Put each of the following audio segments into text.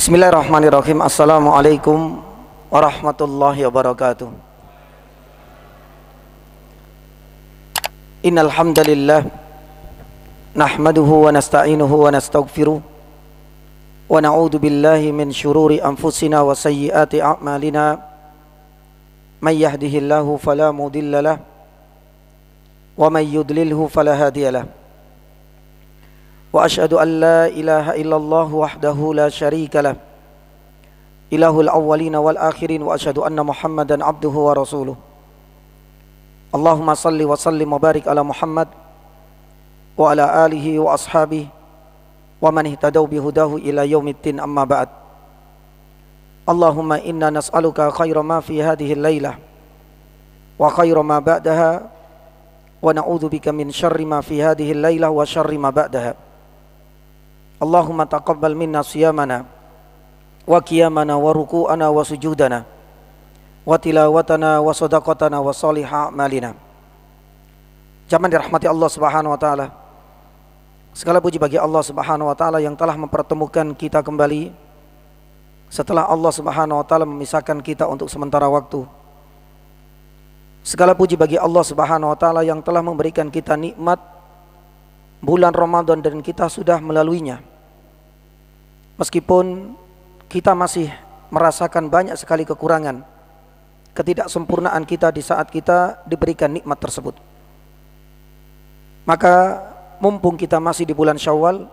Bismillahirrahmanirrahim. Assalamualaikum warahmatullahi wabarakatuh. Innal hamdalillah nahmaduhu wa nasta'inuhu wa nastaghfiruh wa na'udzu billahi min syururi anfusina wa sayyiati a'malina. May yahdihillahu fala mudhillalah wa may yudlilhu fala hadiyalah. Wa asyhadu an la ilaha illallah wahdahu la syarika lah, ilahul awwalina wal akhirin, wa asyhadu anna Muhammadan abduhu wa rasuluh. Allahumma salli wa sallim wa barik ala Muhammad wa ala alihi wa ashabihi wa man ihtadaw bihudahu ila yaumiddin, amma ba'd. Allahumma inna nas'aluka khaira ma fi hadhihi al-lailah wa khaira ma ba'daha wa na'udzu bika min syarri ma fi hadhihi al-lailah wa syarri ma ba'daha. Allahumma taqabbal minna siyamana wa qiyamana wa ruku'ana wa sujudana wa tilawatana wa sadaqatana wa salihah a'malina. Jamaah dirahmati Allah Subhanahu wa taala. Segala puji bagi Allah Subhanahu wa taala yang telah mempertemukan kita kembali setelah Allah Subhanahu wa taala memisahkan kita untuk sementara waktu. Segala puji bagi Allah Subhanahu wa taala yang telah memberikan kita nikmat bulan Ramadan dan kita sudah melaluinya. Meskipun kita masih merasakan banyak sekali kekurangan, ketidaksempurnaan kita di saat kita diberikan nikmat tersebut. Maka mumpung kita masih di bulan Syawal,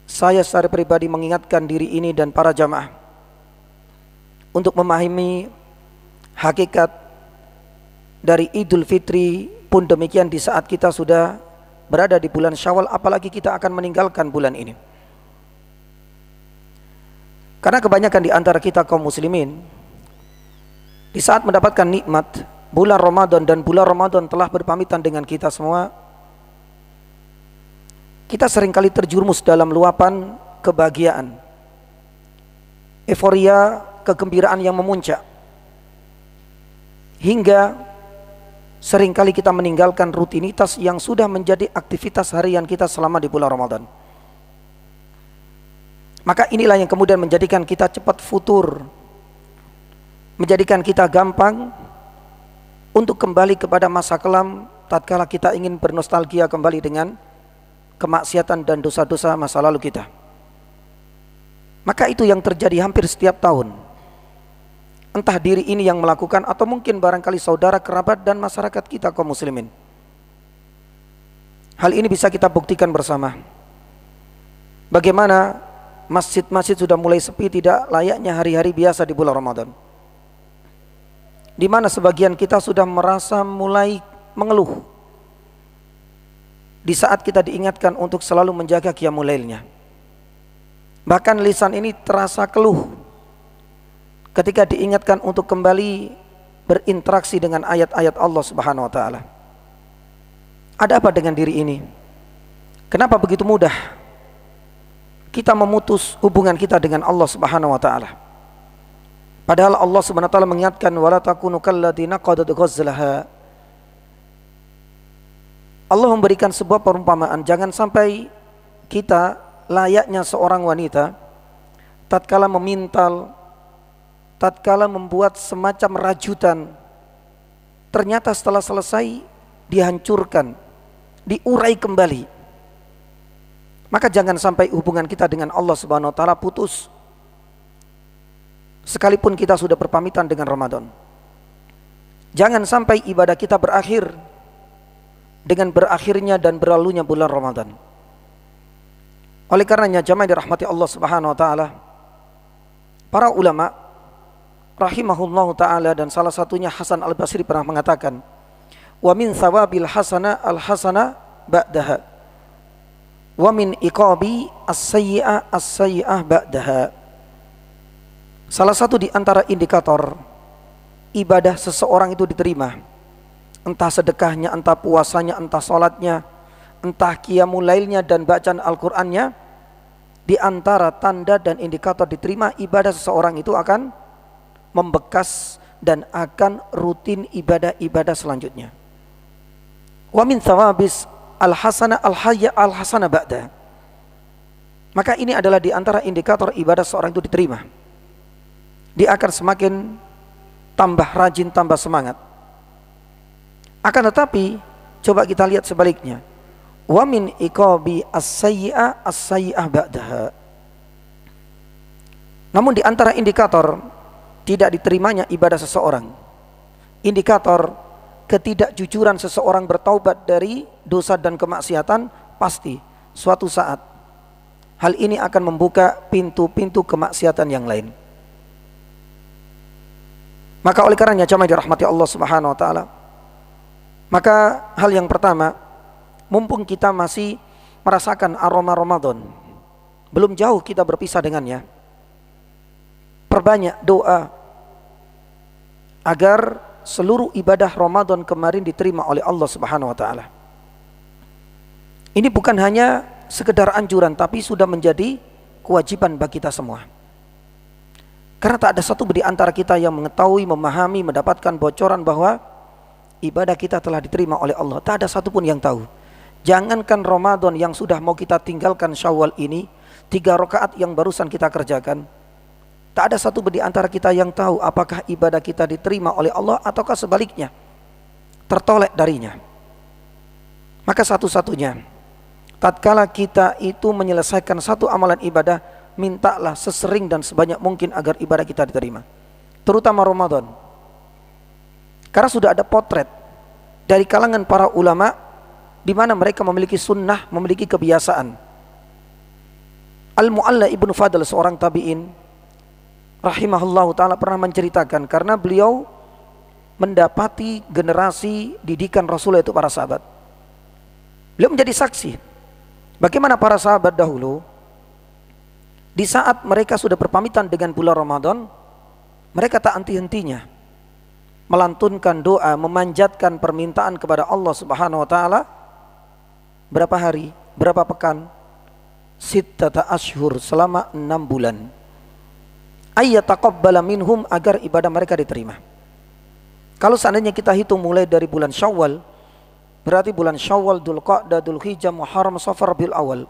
saya secara pribadi mengingatkan diri ini dan para jamaah untuk memahami hakikat dari Idul Fitri pun demikian di saat kita sudah berada di bulan Syawal, apalagi kita akan meninggalkan bulan ini. Karena kebanyakan di antara kita kaum muslimin di saat mendapatkan nikmat bulan Ramadan dan bulan Ramadan telah berpamitan dengan kita semua, kita seringkali terjerumus dalam luapan kebahagiaan, euforia, kegembiraan yang memuncak, hingga seringkali kita meninggalkan rutinitas yang sudah menjadi aktivitas harian kita selama di bulan Ramadan. Maka inilah yang kemudian menjadikan kita cepat futur, menjadikan kita gampang untuk kembali kepada masa kelam tatkala kita ingin bernostalgia kembali dengan kemaksiatan dan dosa-dosa masa lalu kita. Maka itu yang terjadi hampir setiap tahun. Entah diri ini yang melakukan atau mungkin barangkali saudara, kerabat dan masyarakat kita kaum muslimin. Hal ini bisa kita buktikan bersama. Bagaimana masjid-masjid sudah mulai sepi, tidak layaknya hari-hari biasa di bulan Ramadan, di mana sebagian kita sudah merasa mulai mengeluh di saat kita diingatkan untuk selalu menjaga qiyamul lailnya. Bahkan lisan ini terasa keluh ketika diingatkan untuk kembali berinteraksi dengan ayat-ayat Allah Subhanahu wa taala. Ada apa dengan diri ini? Kenapa begitu mudah kita memutus hubungan kita dengan Allah Subhanahu wa taala? Padahal Allah Subhanahu wa taala mengingatkan, wala takunu kalladziina qadat ghazlaha. Allah memberikan sebuah perumpamaan, jangan sampai kita layaknya seorang wanita tatkala memintal, tatkala membuat semacam rajutan, ternyata setelah selesai dihancurkan, diurai kembali. Maka jangan sampai hubungan kita dengan Allah Subhanahu wa taala putus sekalipun kita sudah berpamitan dengan Ramadan. Jangan sampai ibadah kita berakhir dengan berakhirnya dan berlalunya bulan Ramadan. Oleh karenanya jamaah dirahmati Allah Subhanahu wa taala, para ulama rahimahullahu ta'ala, dan salah satunya Hasan al-Basri pernah mengatakan, wa min thawabil hasana al-hasana ba'daha wa min iqabi as-sayyi'ah ba'daha. Salah satu di antara indikator ibadah seseorang itu diterima, entah sedekahnya, entah puasanya, entah sholatnya, entah qiyamul lailnya dan bacaan Al-Qur'annya, di antara tanda dan indikator diterima ibadah seseorang itu akan membekas dan akan rutin ibadah-ibadah selanjutnya. Wa min thawabis al-hasana al-hayya al-hasana ba'da. Maka ini adalah di antara indikator ibadah seorang itu diterima. Dia akan semakin tambah rajin, tambah semangat. Akan tetapi coba kita lihat sebaliknya. Wa min iqabi as-sayyi'ah as-sayyi'ah ba'daha. Namun di antara indikator tidak diterimanya ibadah seseorang, indikator ketidakjujuran seseorang bertaubat dari dosa dan kemaksiatan, pasti suatu saat hal ini akan membuka pintu-pintu kemaksiatan yang lain. Maka oleh karenanya jamaah dirahmati Allah Subhanahu wa taala, maka hal yang pertama, mumpung kita masih merasakan aroma Ramadan, belum jauh kita berpisah dengannya, perbanyak doa agar seluruh ibadah Ramadan kemarin diterima oleh Allah Subhanahu wa taala. Ini bukan hanya sekedar anjuran, tapi sudah menjadi kewajiban bagi kita semua. Karena tak ada satu di antara kita yang mengetahui, memahami, mendapatkan bocoran bahwa ibadah kita telah diterima oleh Allah. Tak ada satupun yang tahu. Jangankan Ramadan yang sudah mau kita tinggalkan Syawal ini, 3 rakaat yang barusan kita kerjakan, tak ada satu di antara kita yang tahu apakah ibadah kita diterima oleh Allah ataukah sebaliknya, tertolak darinya. Maka satu-satunya, tatkala kita itu menyelesaikan satu amalan ibadah, mintalah sesering dan sebanyak mungkin agar ibadah kita diterima, terutama Ramadan. Karena sudah ada potret dari kalangan para ulama di mana mereka memiliki sunnah, memiliki kebiasaan. Al-Mu'alla ibnu Fadl, seorang tabi'in rahimahullahu ta'ala, pernah menceritakan, karena beliau mendapati generasi didikan Rasulullah itu para sahabat. Beliau menjadi saksi bagaimana para sahabat dahulu, di saat mereka sudah berpamitan dengan bulan Ramadan, mereka tak henti-hentinya melantunkan doa, memanjatkan permintaan kepada Allah Subhanahu wa taala. Berapa hari, berapa pekan? Sittata ashhur, selama 6 bulan. Ayyataqabbala minhum, agar ibadah mereka diterima. Kalau seandainya kita hitung mulai dari bulan Syawal, berarti bulan Syawal, Dzulqa'dah, Dzulhijjah, Muharram, Safar, Rabiul Awal.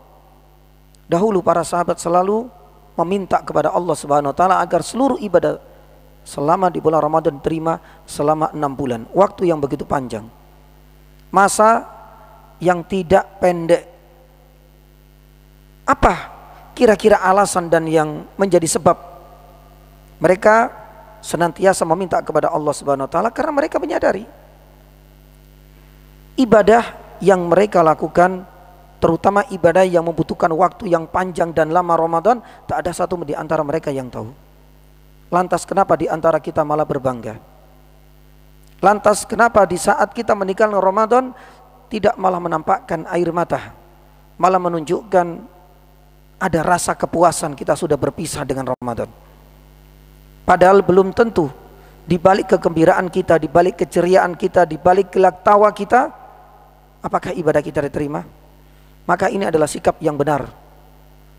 Dahulu para sahabat selalu meminta kepada Allah Subhanahu wa taala agar seluruh ibadah selama di bulan Ramadan diterima selama 6 bulan. Waktu yang begitu panjang, masa yang tidak pendek. Apa kira-kira alasan dan yang menjadi sebab mereka senantiasa meminta kepada Allah Subhanahu wa taala? Karena mereka menyadari ibadah yang mereka lakukan, terutama ibadah yang membutuhkan waktu yang panjang dan lama Ramadan, tak ada satu di antara mereka yang tahu. Lantas kenapa di antara kita malah berbangga? Lantas kenapa di saat kita meninggalkan Ramadan tidak malah menampakkan air mata, malah menunjukkan ada rasa kepuasan kita sudah berpisah dengan Ramadan? Padahal belum tentu di balik kegembiraan kita, di balik keceriaan kita, di balik gelak tawa kita, apakah ibadah kita diterima? Maka ini adalah sikap yang benar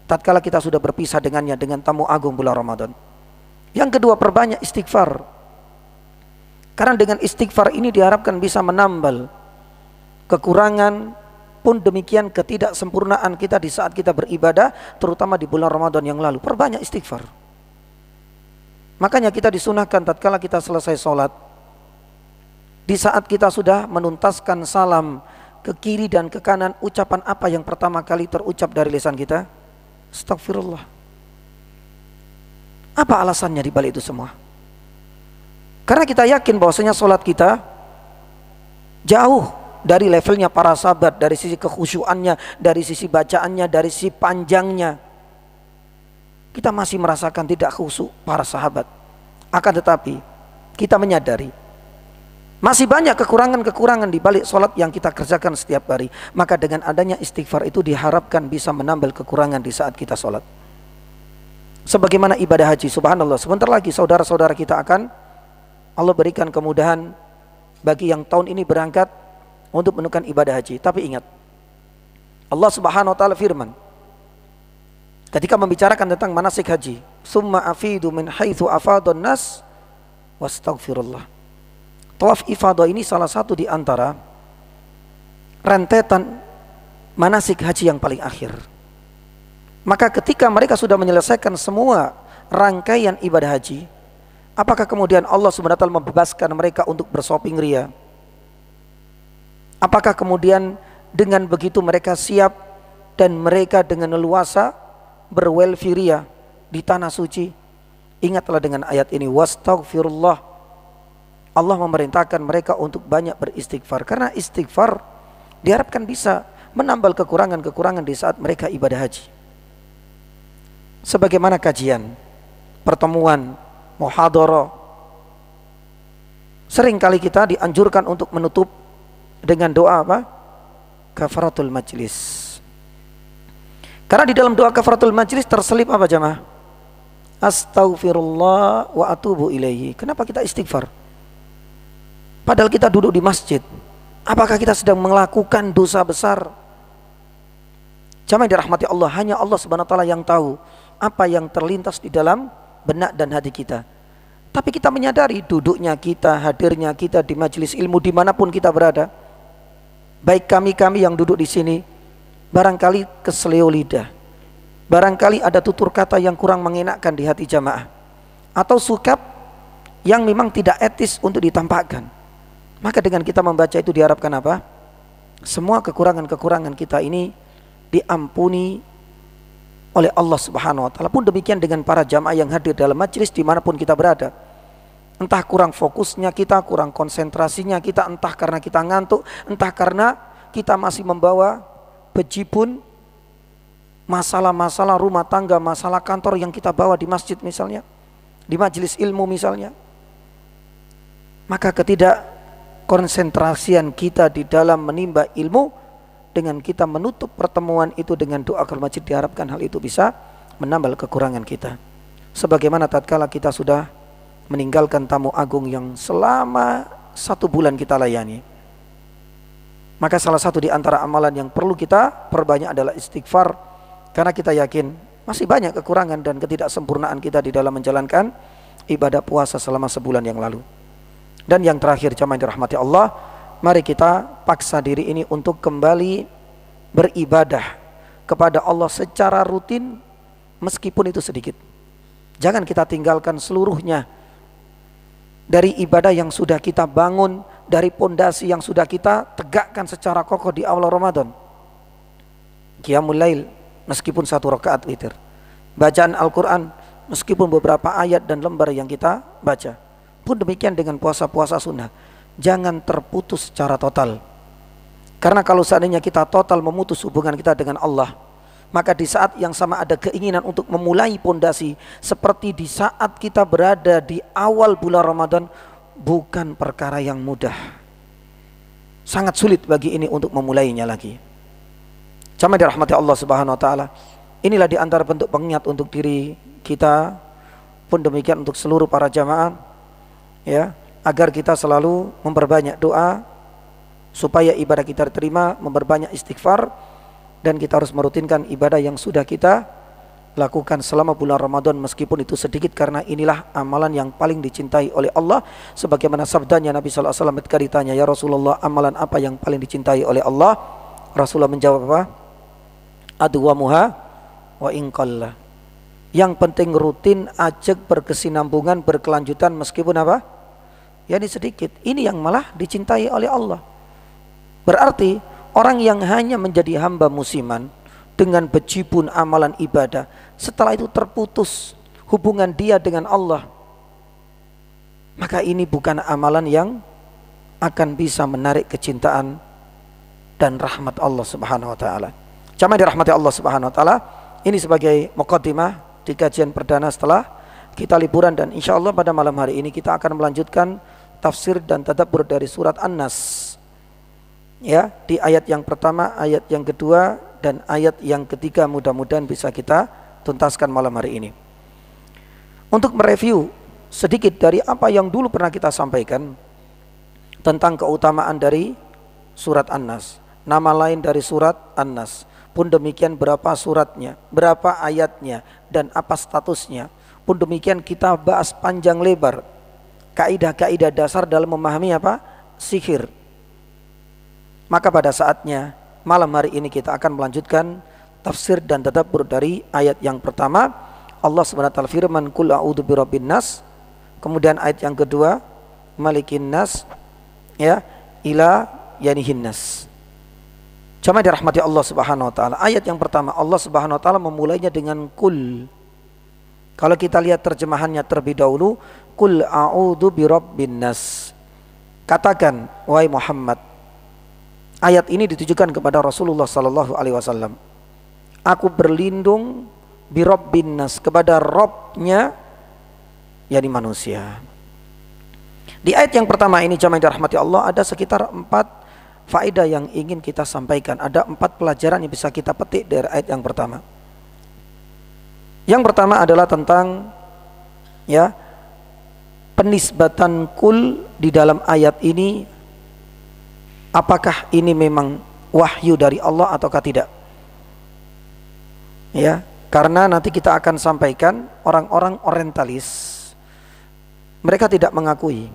tatkala kita sudah berpisah dengannya, dengan tamu agung bulan Ramadan. Yang kedua, perbanyak istighfar. Karena dengan istighfar ini diharapkan bisa menambal kekurangan, pun demikian ketidaksempurnaan kita di saat kita beribadah, terutama di bulan Ramadan yang lalu. Perbanyak istighfar. Makanya kita disunahkan tatkala kita selesai sholat, di saat kita sudah menuntaskan salam, ke kiri dan ke kanan, ucapan apa yang pertama kali terucap dari lisan kita? Astagfirullah. Apa alasannya di balik itu semua? Karena kita yakin bahwasanya sholat kita jauh dari levelnya para sahabat, dari sisi kekhusyuannya, dari sisi bacaannya, dari sisi panjangnya. Kita masih merasakan tidak khusyuk para sahabat. Akan tetapi kita menyadari masih banyak kekurangan-kekurangan di balik sholat yang kita kerjakan setiap hari. Maka dengan adanya istighfar itu diharapkan bisa menambal kekurangan di saat kita sholat. Sebagaimana ibadah haji, subhanallah, sebentar lagi saudara-saudara kita akan Allah berikan kemudahan bagi yang tahun ini berangkat untuk menunaikan ibadah haji. Tapi ingat, Allah Subhanahu wa taala firman ketika membicarakan tentang manasik haji, summa afidu min haitsu afadun nas wastaghfirullah. Tawaf ifadah ini salah satu di antara rentetan manasik haji yang paling akhir. Maka ketika mereka sudah menyelesaikan semua rangkaian ibadah haji, apakah kemudian Allah SWT membebaskan mereka untuk bershopping ria? Apakah kemudian dengan begitu mereka siap dan mereka dengan leluasa berwelfiria di tanah suci? Ingatlah dengan ayat ini, wastaghfirullah. Allah memerintahkan mereka untuk banyak beristighfar, karena istighfar diharapkan bisa menambal kekurangan-kekurangan di saat mereka ibadah haji. Sebagaimana kajian, pertemuan, muhadharah, seringkali kita dianjurkan untuk menutup dengan doa apa? Kafaratul majlis. Karena di dalam doa kafaratul majlis terselip apa jamaah? Astaghfirullah wa atubu ilaihi. Kenapa kita istighfar? Padahal kita duduk di masjid. Apakah kita sedang melakukan dosa besar? Jamaah yang dirahmati Allah, hanya Allah Subhanahu wa taala yang tahu apa yang terlintas di dalam benak dan hati kita. Tapi kita menyadari duduknya kita, hadirnya kita di majelis ilmu dimanapun kita berada. Baik kami yang duduk di sini, barangkali keseleo lidah, barangkali ada tutur kata yang kurang mengenakkan di hati jamaah, atau sikap yang memang tidak etis untuk ditampakkan. Maka dengan kita membaca itu diharapkan apa? Semua kekurangan-kekurangan kita ini diampuni oleh Allah Subhanahu wa taala. Pun demikian dengan para jamaah yang hadir dalam majelis dimanapun kita berada. Entah kurang fokusnya kita, kurang konsentrasinya kita, entah karena kita ngantuk, entah karena kita masih membawa bejibun masalah-masalah rumah tangga, masalah kantor yang kita bawa di masjid misalnya, di majelis ilmu misalnya. Maka ketidakkonsentrasian kita di dalam menimba ilmu, dengan kita menutup pertemuan itu dengan doa ke masjid, diharapkan hal itu bisa menambal kekurangan kita. Sebagaimana tatkala kita sudah meninggalkan tamu agung yang selama 1 bulan kita layani, maka salah satu di antara amalan yang perlu kita perbanyak adalah istighfar, karena kita yakin masih banyak kekurangan dan ketidaksempurnaan kita di dalam menjalankan ibadah puasa selama sebulan yang lalu. Dan yang terakhir jamaah yang dirahmati Allah, mari kita paksa diri ini untuk kembali beribadah kepada Allah secara rutin, meskipun itu sedikit. Jangan kita tinggalkan seluruhnya dari ibadah yang sudah kita bangun, dari pondasi yang sudah kita tegakkan secara kokoh di awal Ramadan. Qiyamul lail meskipun 1 rakaat witir, bacaan Al-Quran meskipun beberapa ayat dan lembar yang kita baca. Pun demikian dengan puasa-puasa sunnah, jangan terputus secara total. Karena kalau seandainya kita total memutus hubungan kita dengan Allah, maka di saat yang sama ada keinginan untuk memulai pondasi seperti di saat kita berada di awal bulan Ramadan, bukan perkara yang mudah. Sangat sulit bagi ini untuk memulainya lagi. Jamaah dirahmati Allah Subhanahu wa taala, inilah di antara bentuk pengingat untuk diri kita, pun demikian untuk seluruh para jamaah, ya, agar kita selalu memperbanyak doa supaya ibadah kita diterima, memperbanyak istighfar, dan kita harus merutinkan ibadah yang sudah kita lakukan selama bulan Ramadan meskipun itu sedikit, karena inilah amalan yang paling dicintai oleh Allah. Sebagaimana sabdanya Nabi sallallahu alaihi wasallam ketika ditanya, "Ya Rasulullah, amalan apa yang paling dicintai oleh Allah?" Rasulullah menjawab apa? Adwamuha wa in qalla. Yang penting rutin, ajak, berkesinambungan, berkelanjutan meskipun apa? Ya ini sedikit. Ini yang malah dicintai oleh Allah. Berarti orang yang hanya menjadi hamba musiman dengan bejibun amalan ibadah, setelah itu terputus hubungan dia dengan Allah, maka ini bukan amalan yang akan bisa menarik kecintaan dan rahmat Allah Subhanahu wa taala. Jamaah dirahmati Allah Subhanahu wa taala, ini sebagai muqaddimah di kajian perdana setelah kita liburan, dan insya Allah pada malam hari ini kita akan melanjutkan tafsir dan tadabbur dari surat An-Nas, ya, di ayat yang pertama, ayat yang kedua, dan ayat yang ketiga. Mudah-mudahan bisa kita tuntaskan malam hari ini. Untuk mereview sedikit dari apa yang dulu pernah kita sampaikan tentang keutamaan dari surat An-Nas, nama lain dari surat An-Nas, pun demikian berapa suratnya, berapa ayatnya, dan apa statusnya. Pun demikian kita bahas panjang lebar kaidah-kaidah dasar dalam memahami apa? Sihir. Maka pada saatnya malam hari ini kita akan melanjutkan tafsir dan tadabbur dari ayat yang pertama. Allah Subhanahu wa taala firman, "Qul a'udzu birabbin nas." Kemudian ayat yang kedua, "Malikin nas," ya, ila yanihin nas. Jamaah dirahmati Allah Subhanahu wa taala. Ayat yang pertama Allah Subhanahu wa taala memulainya dengan kul. Kalau kita lihat terjemahannya terlebih dahulu, "Qul a'udzu birabbin nas." Katakan, wahai Muhammad. Ayat ini ditujukan kepada Rasulullah sallallahu alaihi wasallam. Aku berlindung birabbin nas, kepada Rabbnya, yakni manusia. Di ayat yang pertama ini jamaah dirahmati Allah ada sekitar 4 faedah yang ingin kita sampaikan. Ada 4 pelajaran yang bisa kita petik dari ayat yang pertama. Yang pertama adalah tentang ya penisbatan kul di dalam ayat ini. Apakah ini memang wahyu dari Allah ataukah tidak? Ya, karena nanti kita akan sampaikan orang-orang orientalis, mereka tidak mengakui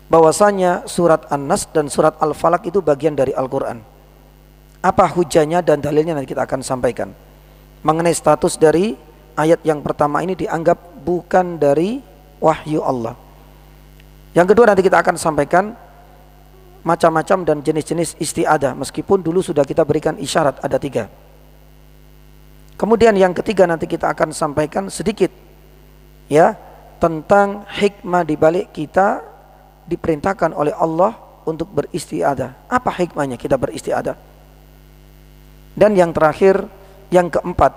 bahwasanya surat An-Nas dan surat Al-Falaq itu bagian dari Al-Quran. Apa hujahnya dan dalilnya nanti kita akan sampaikan. Mengenai status dari ayat yang pertama ini dianggap bukan dari wahyu Allah. Yang kedua nanti kita akan sampaikan macam-macam dan jenis-jenis isti'adah, meskipun dulu sudah kita berikan isyarat ada 3. Kemudian yang ketiga nanti kita akan sampaikan sedikit ya tentang hikmah di balik kita diperintahkan oleh Allah untuk beristiadah. Apa hikmahnya kita beristiadah? Dan yang terakhir, yang keempat,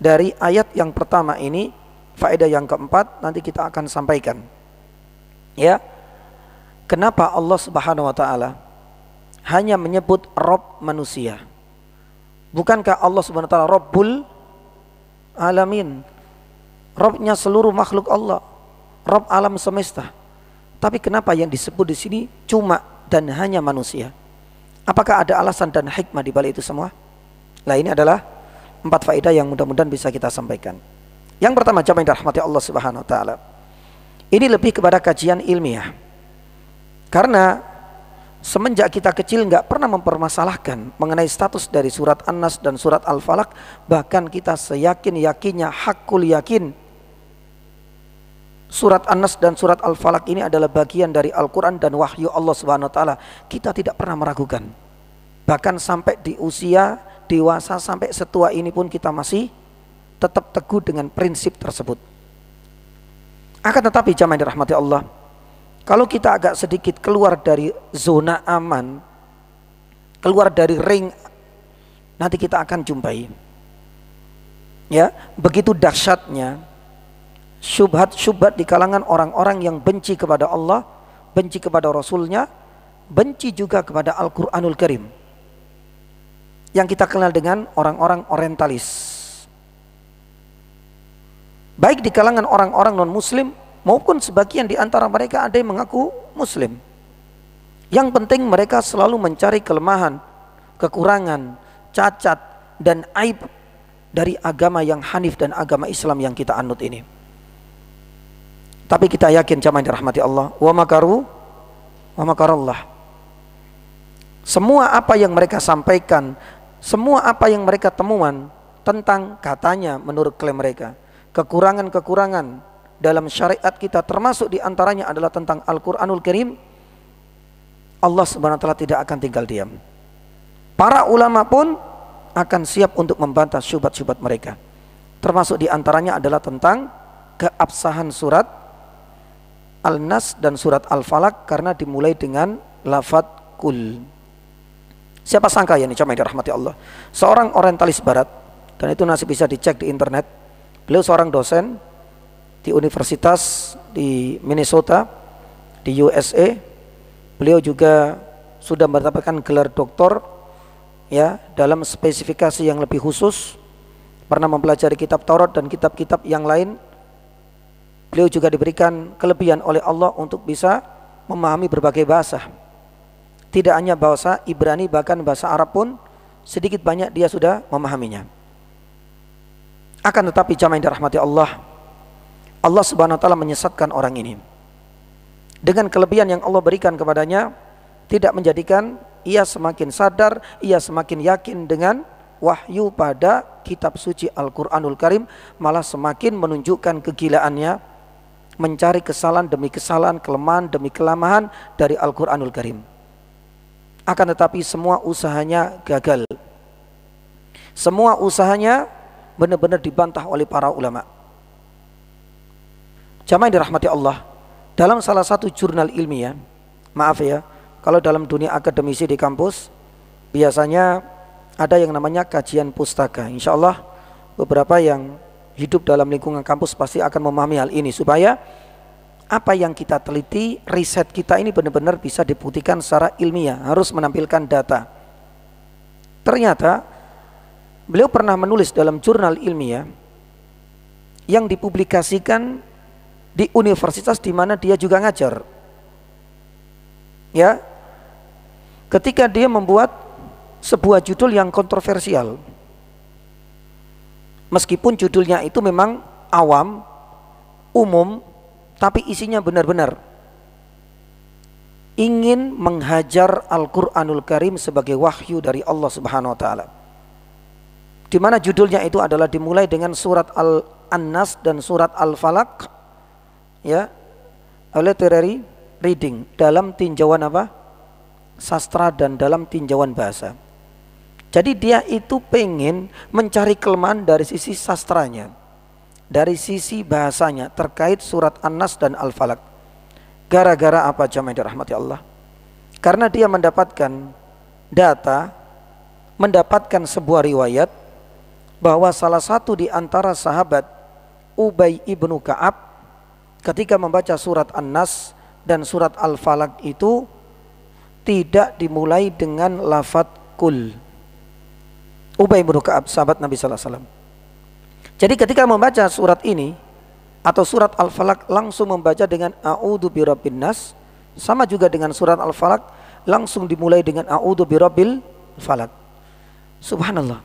dari ayat yang pertama ini, faedah yang keempat nanti kita akan sampaikan. Ya, kenapa Allah Subhanahu wa taala hanya menyebut Rabb manusia? Bukankah Allah Subhanahu wa taala Rabbul Alamin, Rabbnya seluruh makhluk Allah, Rabb alam semesta? Tapi kenapa yang disebut di sini cuma dan hanya manusia? Apakah ada alasan dan hikmah di balik itu semua? Nah, ini adalah 4 faedah yang mudah-mudahan bisa kita sampaikan. Yang pertama, jamaah yang dirahmati Allah Subhanahu wa taala, ini lebih kepada kajian ilmiah. Karena semenjak kita kecil nggak pernah mempermasalahkan mengenai status dari surat An-Nas dan surat Al-Falaq. Bahkan kita seyakin-yakinnya, hakul yakin, surat An-Nas dan surat Al-Falaq ini adalah bagian dari Al-Quran dan wahyu Allah Subhanahu wa taala. Kita tidak pernah meragukan. Bahkan sampai di usia dewasa, sampai setua ini pun kita masih tetap teguh dengan prinsip tersebut. Akan tetapi jamaah yang dirahmati Allah, kalau kita agak sedikit keluar dari zona aman, keluar dari ring, nanti kita akan jumpai ya begitu dahsyatnya syubhat-syubhat di kalangan orang-orang yang benci kepada Allah, benci kepada Rasulnya, benci juga kepada Al-Quranul Karim, yang kita kenal dengan orang-orang orientalis. Baik di kalangan orang-orang non-muslim maupun sebagian di antara mereka ada yang mengaku muslim. Yang penting mereka selalu mencari kelemahan, kekurangan, cacat, dan aib dari agama yang hanif dan agama Islam yang kita anut ini. Tapi kita yakin jamaah yang dirahmati Allah, wa makaru wa makarallah. Semua apa yang mereka sampaikan, semua apa yang mereka temuan tentang katanya menurut klaim mereka, kekurangan-kekurangan dalam syariat kita, termasuk diantaranya adalah tentang Al-Quranul Karim, Allah Subhanahu wa taala tidak akan tinggal diam. Para ulama pun akan siap untuk membantah syubhat-syubhat mereka. Termasuk diantaranya adalah tentang keabsahan surat Al-Nas dan surat Al-Falaq karena dimulai dengan lafadz kul. Siapa sangka ya, ini jamaah yang dirahmati Allah, seorang orientalis barat, dan itu masih bisa dicek di internet. Beliau seorang dosen di universitas di Minnesota di USA. Beliau juga sudah mendapatkan gelar doktor ya dalam spesifikasi yang lebih khusus, pernah mempelajari kitab Taurat dan kitab-kitab yang lain. Beliau juga diberikan kelebihan oleh Allah untuk bisa memahami berbagai bahasa, tidak hanya bahasa Ibrani, bahkan bahasa Arab pun sedikit banyak dia sudah memahaminya. Akan tetapi jamaah yang dirahmati Allah, Allah Subhanahu wa taala menyesatkan orang ini. Dengan kelebihan yang Allah berikan kepadanya, tidak menjadikan ia semakin sadar, ia semakin yakin dengan wahyu pada kitab suci Al-Quranul Karim malah semakin menunjukkan kegilaannya, mencari kesalahan demi kesalahan, kelemahan demi kelemahan dari Al-Quranul Karim. Akan tetapi semua usahanya gagal. Semua usahanya benar-benar dibantah oleh para ulama. Jamaah yang dirahmati Allah, dalam salah satu jurnal ilmiah, maaf ya, kalau dalam dunia akademisi di kampus biasanya ada yang namanya kajian pustaka. Insya Allah beberapa yang hidup dalam lingkungan kampus pasti akan memahami hal ini, supaya apa yang kita teliti, riset kita ini benar-benar bisa dibuktikan secara ilmiah, harus menampilkan data. Ternyata beliau pernah menulis dalam jurnal ilmiah yang dipublikasikan di universitas di mana dia juga ngajar. Ya, ketika dia membuat sebuah judul yang kontroversial, meskipun judulnya itu memang awam, umum, tapi isinya benar-benar ingin menghajar Al-Quranul Karim sebagai wahyu dari Allah Subhanahu wa Ta'ala. Di mana judulnya itu adalah dimulai dengan surat An-Nas dan surat Al-Falaq, ya, literary reading, dalam tinjauan apa? Sastra dan dalam tinjauan bahasa. Jadi dia itu pengen mencari kelemahan dari sisi sastranya, dari sisi bahasanya terkait surat An-Nas dan Al-Falaq. Gara-gara apa, jamaah dirahmati Allah? Karena dia mendapatkan data, mendapatkan sebuah riwayat bahwa salah satu di antara sahabat, Ubay ibnu Ka'ab, ketika membaca surat An-Nas dan surat Al-Falaq itu tidak dimulai dengan lafadz kul. Ubay bin Ka'ab, sahabat Nabi sallallahu alaihi wasallam. Jadi ketika membaca surat ini atau surat Al-Falaq langsung membaca dengan a'udzu birabbin nas, sama juga dengan surat Al-Falaq langsung dimulai dengan a'udzu birabbil falaq. Subhanallah.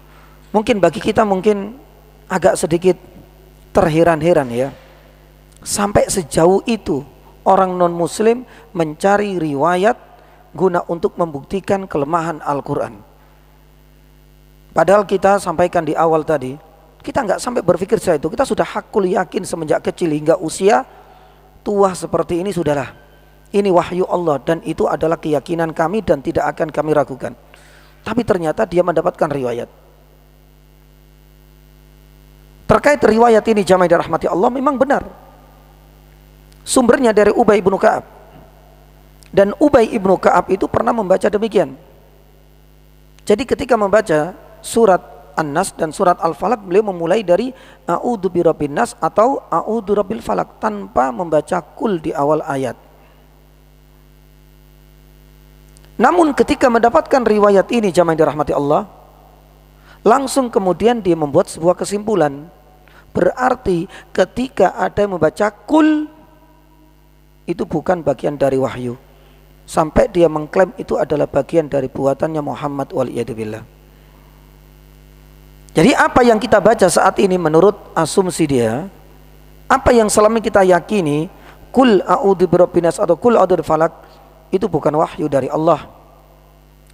Mungkin bagi kita mungkin agak sedikit terheran-heran ya. Sampai sejauh itu orang non muslim mencari riwayat guna untuk membuktikan kelemahan Al-Quran. Padahal kita sampaikan di awal tadi, kita nggak sampai berpikir seperti itu. Kita sudah hakul yakin semenjak kecil hingga usia tua seperti ini, sudahlah, ini wahyu Allah dan itu adalah keyakinan kami dan tidak akan kami ragukan. Tapi ternyata dia mendapatkan riwayat. Terkait riwayat ini, jamaah dirahmati Allah, memang benar. Sumbernya dari Ubay ibnu Ka'ab. Dan Ubay ibnu Ka'ab itu pernah membaca demikian. Jadi ketika membaca surat An-Nas dan surat Al-Falaq, beliau memulai dari a'udzu birabbin nas atau a'udzu birabbil falaq tanpa membaca kul di awal ayat. Namun ketika mendapatkan riwayat ini, jamaah dirahmati Allah, langsung kemudian dia membuat sebuah kesimpulan. Berarti ketika ada yang membaca kul, itu bukan bagian dari wahyu. Sampai dia mengklaim itu adalah bagian dari buatannya Muhammad waliyadzubillah. Jadi apa yang kita baca saat ini menurut asumsi dia, apa yang selama kita yakini, kul a'udzu birabbin nas atau kul a'udzu birabbil falaq, itu bukan wahyu dari Allah,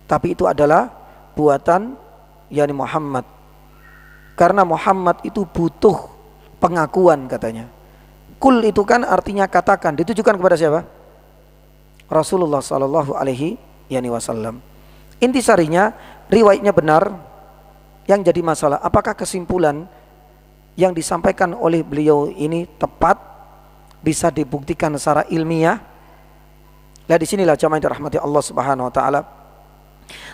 tapi itu adalah buatan yakni Muhammad. Karena Muhammad itu butuh pengakuan katanya. Kul itu kan artinya katakan, ditujukan kepada siapa? Rasulullah sallallahu alaihi wasallam. Intisarinya riwayatnya benar. Yang jadi masalah, apakah kesimpulan yang disampaikan oleh beliau ini tepat, bisa dibuktikan secara ilmiah? Nah, disinilah jamaah yang dirahmati Allah Subhanahu wa Ta'ala.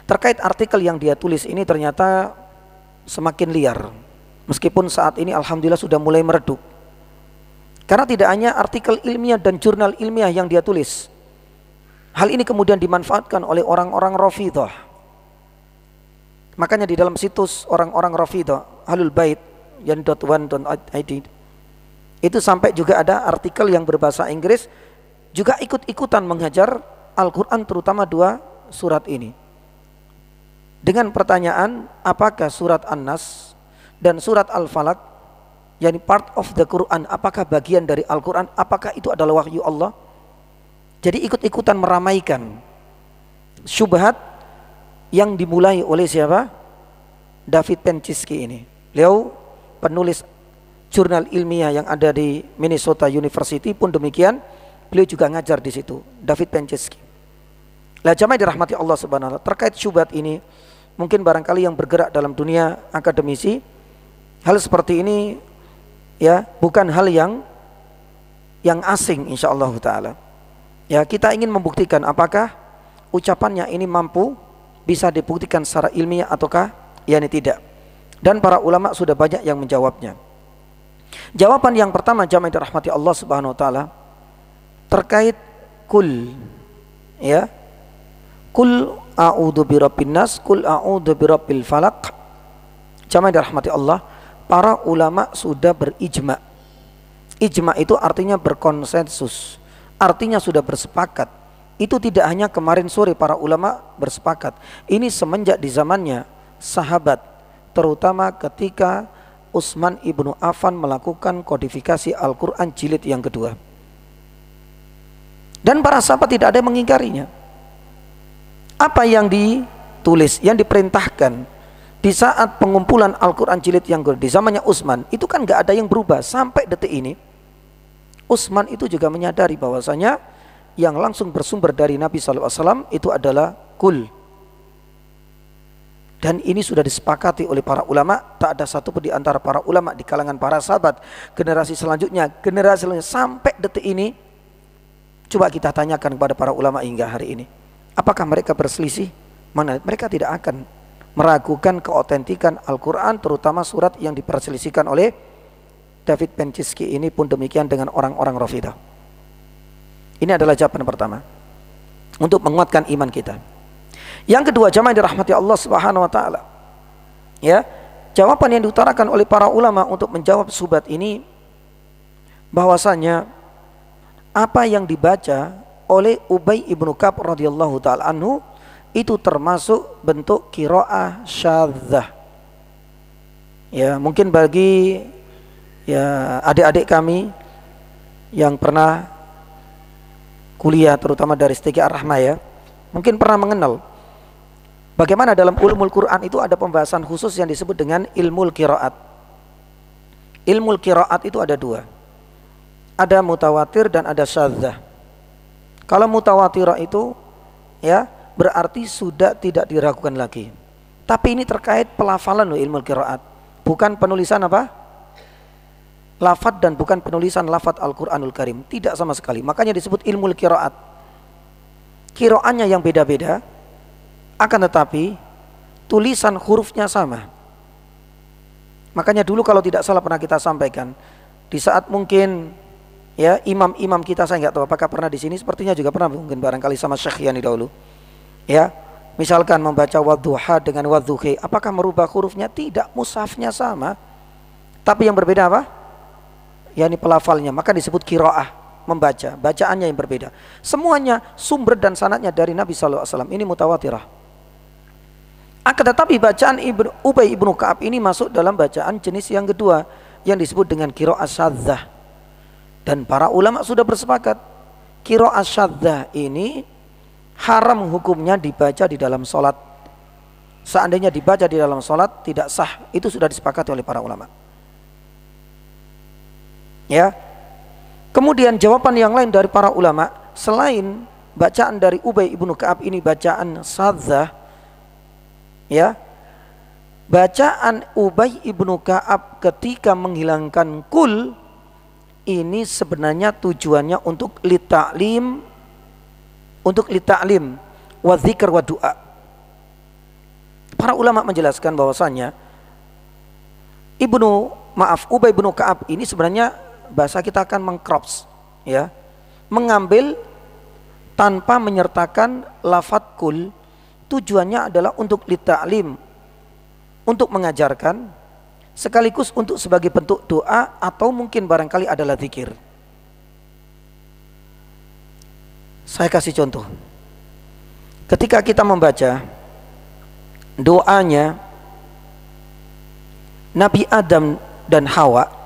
Terkait artikel yang dia tulis ini ternyata semakin liar. Meskipun saat ini alhamdulillah sudah mulai meredup. Karena tidak hanya artikel ilmiah dan jurnal ilmiah yang dia tulis. Hal ini kemudian dimanfaatkan oleh orang-orang Rafidhah. Makanya di dalam situs orang-orang Rafidhah, Ahlul Bait yan.1.id, itu sampai juga ada artikel yang berbahasa Inggris juga ikut-ikutan menghajar Al-Quran, terutama 2 surat ini, dengan pertanyaan apakah surat An-Nas dan surat Al-Falaq, yakni part of the Quran, apakah bagian dari Al-Quran, apakah itu adalah wahyu Allah. Jadi ikut-ikutan meramaikan syubhat yang dimulai oleh siapa? David Penčinsky ini. Beliau penulis jurnal ilmiah yang ada di Minnesota University pun demikian. Beliau juga ngajar di situ, David Penčinsky. Lah jamaah dirahmati Allah Subhanahu wa taala, terkait syubhat ini mungkin barangkali yang bergerak dalam dunia akademisi, hal seperti ini ya bukan hal yang asing insyaallah taala. Ya, kita ingin membuktikan apakah ucapannya ini mampu bisa dibuktikan secara ilmiah ataukah yakni tidak. Dan para ulama sudah banyak yang menjawabnya. Jawaban yang pertama jamaah dirahmati Allah Subhanahu wa taala terkait kul, ya, kul a'udzu birabbin nas, kul a'udzu birabbil falaq. Jamaah dirahmati Allah, para ulama sudah berijma. Ijma itu artinya berkonsensus, artinya sudah bersepakat. Itu tidak hanya kemarin sore para ulama bersepakat, ini semenjak di zamannya sahabat, terutama ketika Utsman ibnu Affan melakukan kodifikasi Al-Quran jilid yang kedua. Dan para sahabat tidak ada yang mengingkarinya. Apa yang ditulis, yang diperintahkan di saat pengumpulan Al-Quran jilid yang kedua di zamannya Utsman, itu kan gak ada yang berubah sampai detik ini. Utsman itu juga menyadari bahwasanya yang langsung bersumber dari Nabi SAW itu adalah kul. Dan ini sudah disepakati oleh para ulama. Tak ada satupun di antara para ulama di kalangan para sahabat, generasi selanjutnya sampai detik ini. Coba kita tanyakan kepada para ulama hingga hari ini, apakah mereka berselisih? Mana mereka tidak akan meragukan keotentikan Al-Quran, terutama surat yang diperselisihkan oleh David Penčinsky ini pun demikian dengan orang-orang Rafidah. Ini adalah jawaban pertama untuk menguatkan iman kita. Yang kedua jamaah dirahmati Allah Subhanahu wa taala, ya, jawaban yang diutarakan oleh para ulama untuk menjawab syubhat ini bahwasanya apa yang dibaca oleh Ubay ibnu Ka'ab radhiyallahu taala anhu itu termasuk bentuk qiraah syadzah. Ya, mungkin bagi ya adik-adik kami yang pernah kuliah terutama dari Stigi Ar-Rahmah ya, mungkin pernah mengenal bagaimana dalam ulumul Quran itu ada pembahasan khusus yang disebut dengan ilmul qiraat. Ilmul qiraat itu ada dua, ada mutawatir dan ada syadzah. Kalau mutawatirah itu ya berarti sudah tidak diragukan lagi. Tapi ini terkait pelafalan loh ilmu qiraat, bukan penulisan apa? Lafad, dan bukan penulisan lafad Al-Qur'anul Karim, tidak sama sekali. Makanya disebut ilmu qiraat. Qiraatnya yang beda-beda, akan tetapi tulisan hurufnya sama. Makanya dulu kalau tidak salah pernah kita sampaikan, di saat mungkin ya imam-imam kita, saya nggak tahu apakah pernah di sini, sepertinya juga pernah mungkin barangkali sama Syekh Yani dahulu. Ya, misalkan membaca wadduha dengan wadduhi, apakah merubah hurufnya? Tidak, mushafnya sama. Tapi yang berbeda apa? Yani pelafalnya, maka disebut qiraah, membaca, bacaannya yang berbeda. Semuanya sumber dan sanadnya dari Nabi SAW. Ini mutawatirah. Akan tetapi bacaan Ubay ibnu Ka'ab ini masuk dalam bacaan jenis yang kedua yang disebut dengan qiraah syadzah. Dan para ulama sudah bersepakat qiraah syadzah ini haram hukumnya dibaca di dalam sholat. Seandainya dibaca di dalam sholat tidak sah, itu sudah disepakati oleh para ulama. Ya. Kemudian jawaban yang lain dari para ulama, selain bacaan dari Ubay ibnu Ka'ab ini bacaan syadzah, ya, bacaan Ubay ibnu Ka'ab ketika menghilangkan kul ini sebenarnya tujuannya untuk litaklim, wa dzikr wa du'a. Para ulama menjelaskan bahwasanya Ubay ibnu Ka'ab ini sebenarnya bahasa kita akan mengcrops, ya, mengambil tanpa menyertakan lafadz kul. Tujuannya adalah untuk litaklim, untuk mengajarkan, sekaligus untuk sebagai bentuk doa atau mungkin barangkali adalah zikir. Saya kasih contoh. Ketika kita membaca doanya Nabi Adam dan Hawa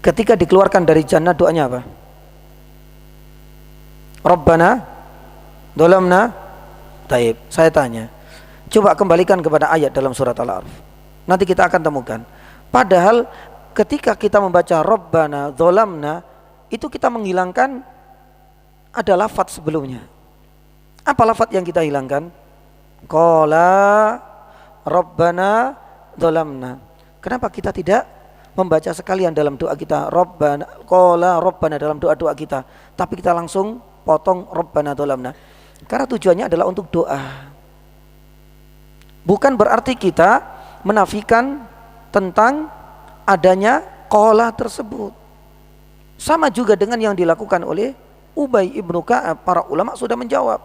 ketika dikeluarkan dari jannah, doanya apa? Rabbana dolamna. Taib, saya tanya, Coba kembalikan kepada ayat dalam surat Al-A'raf. Nanti kita akan temukan. Padahal ketika kita membaca Rabbana dzalamna, itu kita menghilangkan ada lafadz sebelumnya. Apa lafadz yang kita hilangkan? Qala Rabbana dzalamna. Kenapa kita tidak membaca sekalian dalam doa kita Rabbana, qala Rabbana dalam doa-doa kita, tapi kita langsung potong Rabbana dzalamna? Karena tujuannya adalah untuk doa. Bukan berarti kita menafikan tentang adanya qala tersebut. Sama juga dengan yang dilakukan oleh Ubay ibnu Ka'ab. Para ulama sudah menjawab.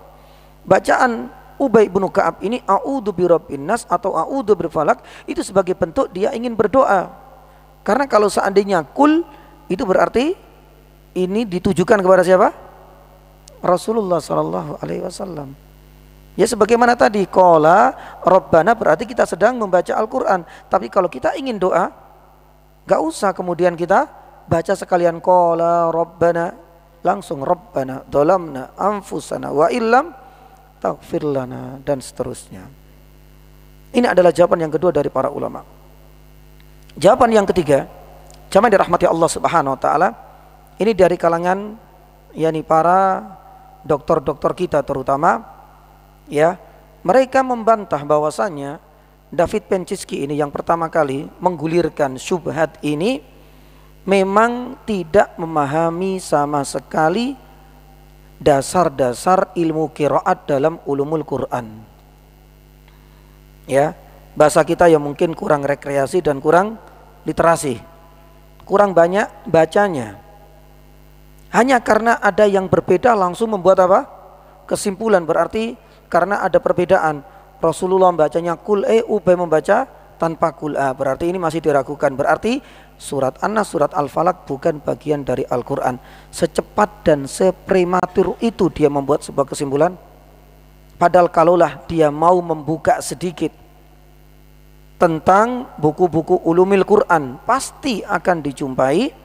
Bacaan Ubay ibnu Ka'ab ini a'udzu birabbin nas atau a'udzu birfalak, itu sebagai bentuk dia ingin berdoa. Karena kalau seandainya kul, itu berarti ini ditujukan kepada siapa? Rasulullah sallallahu alaihi wasallam. Ya sebagaimana tadi qala Rabbana berarti kita sedang membaca Al-Quran. Tapi kalau kita ingin doa, gak usah kemudian kita baca sekalian qala Rabbana, langsung Rabbana dzalamna anfusana wa illam taghfir lana, dan seterusnya. Ini adalah jawaban yang kedua dari para ulama. Jawaban yang ketiga, jamaah dirahmati Allah Subhanahu wa taala, ini dari kalangan yakni para dokter-dokter kita terutama, ya, mereka membantah bahwasanya David Penčinsky ini yang pertama kali menggulirkan syubhat ini memang tidak memahami sama sekali dasar-dasar ilmu qiraat dalam ulumul Quran. Ya, bahasa kita yang mungkin kurang rekreasi dan kurang literasi, kurang banyak bacanya. Hanya karena ada yang berbeda langsung membuat apa? Kesimpulan, berarti karena ada perbedaan. Rasulullah membacanya kul Ubay membaca tanpa kul a, berarti ini masih diragukan. Berarti surat An-Nas, surat Al-Falaq bukan bagian dari Al-Quran. Secepat dan seprematur itu dia membuat sebuah kesimpulan. Padahal kalaulah dia mau membuka sedikit tentang buku-buku ulumil Quran, pasti akan dijumpai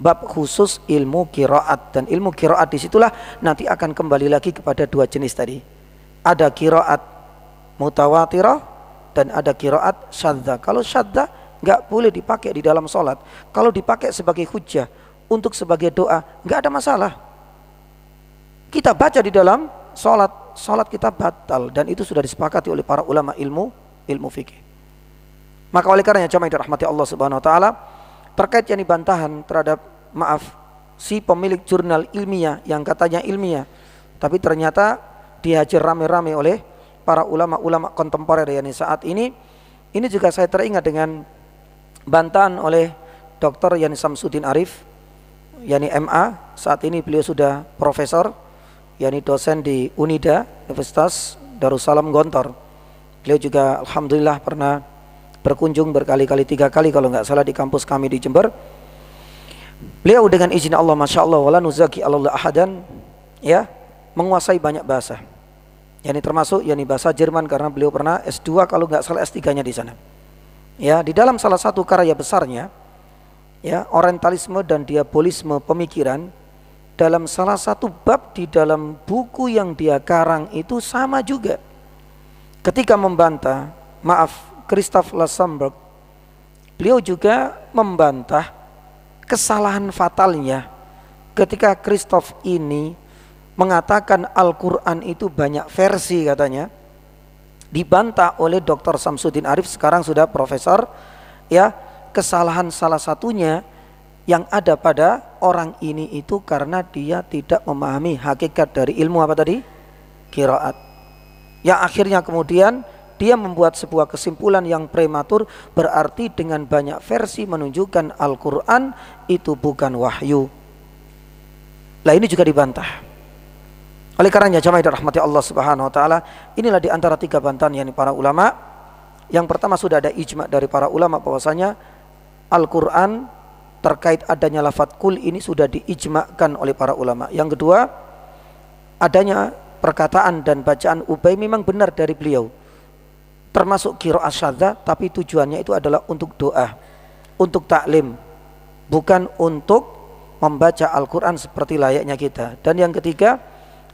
bab khusus ilmu qiraat. Dan ilmu qiraat disitulah nanti akan kembali lagi kepada dua jenis tadi. Ada qiraat mutawatirah dan ada qiraat syadzah. Kalau syadzah nggak boleh dipakai di dalam sholat. Kalau dipakai sebagai hujjah untuk sebagai doa, nggak ada masalah. Kita baca di dalam sholat, sholat kita batal, dan itu sudah disepakati oleh para ulama ilmu fikih. Maka oleh karenanya jamaah yang dirahmati Allah Subhanahu wa taala, terkait yang bantahan terhadap si pemilik jurnal ilmiah yang katanya ilmiah, tapi ternyata dihajar rame-rame oleh para ulama-ulama kontemporer yakni saat ini juga saya teringat dengan bantahan oleh Dr. Yani Samsudin Arif, yakni MA, saat ini beliau sudah profesor, yakni dosen di Unida Universitas Darussalam Gontor. Beliau juga alhamdulillah pernah berkunjung berkali-kali, 3 kali kalau nggak salah di kampus kami di Jember. Beliau dengan izin Allah, masya Allah, wala nuzaki Allah ahadan, ya, menguasai banyak bahasa. Yani termasuk yani bahasa Jerman karena beliau pernah S2 kalau nggak salah S3-nya di sana. Ya, di dalam salah satu karya besarnya, ya, orientalisme dan diabolisme pemikiran, dalam salah satu bab di dalam buku yang dia karang itu sama juga. Ketika membantah, Christoph Lassenberg, beliau juga membantah kesalahan fatalnya ketika Christoph ini mengatakan Al-Quran itu banyak versi katanya, dibantah oleh Dr. Samsudin Arif, sekarang sudah profesor. Ya, kesalahan salah satunya yang ada pada orang ini itu karena dia tidak memahami hakikat dari ilmu apa tadi? Qiraat. Yang akhirnya kemudian dia membuat sebuah kesimpulan yang prematur, berarti dengan banyak versi menunjukkan Al-Quran itu bukan wahyu. Lah ini juga dibantah. Oleh karenanya jamaah dirahmati Allah Subhanahu wa taala, inilah di antara 3 bantahan yakni para ulama. Yang pertama, sudah ada ijma dari para ulama bahwasanya Al-Quran terkait adanya lafadz kul ini sudah diijmakan oleh para ulama. Yang kedua, adanya perkataan dan bacaan Ubay memang benar dari beliau, termasuk qiraat syadzah, tapi tujuannya itu adalah untuk doa, untuk taklim, bukan untuk membaca Al-Quran seperti layaknya kita. Dan yang ketiga,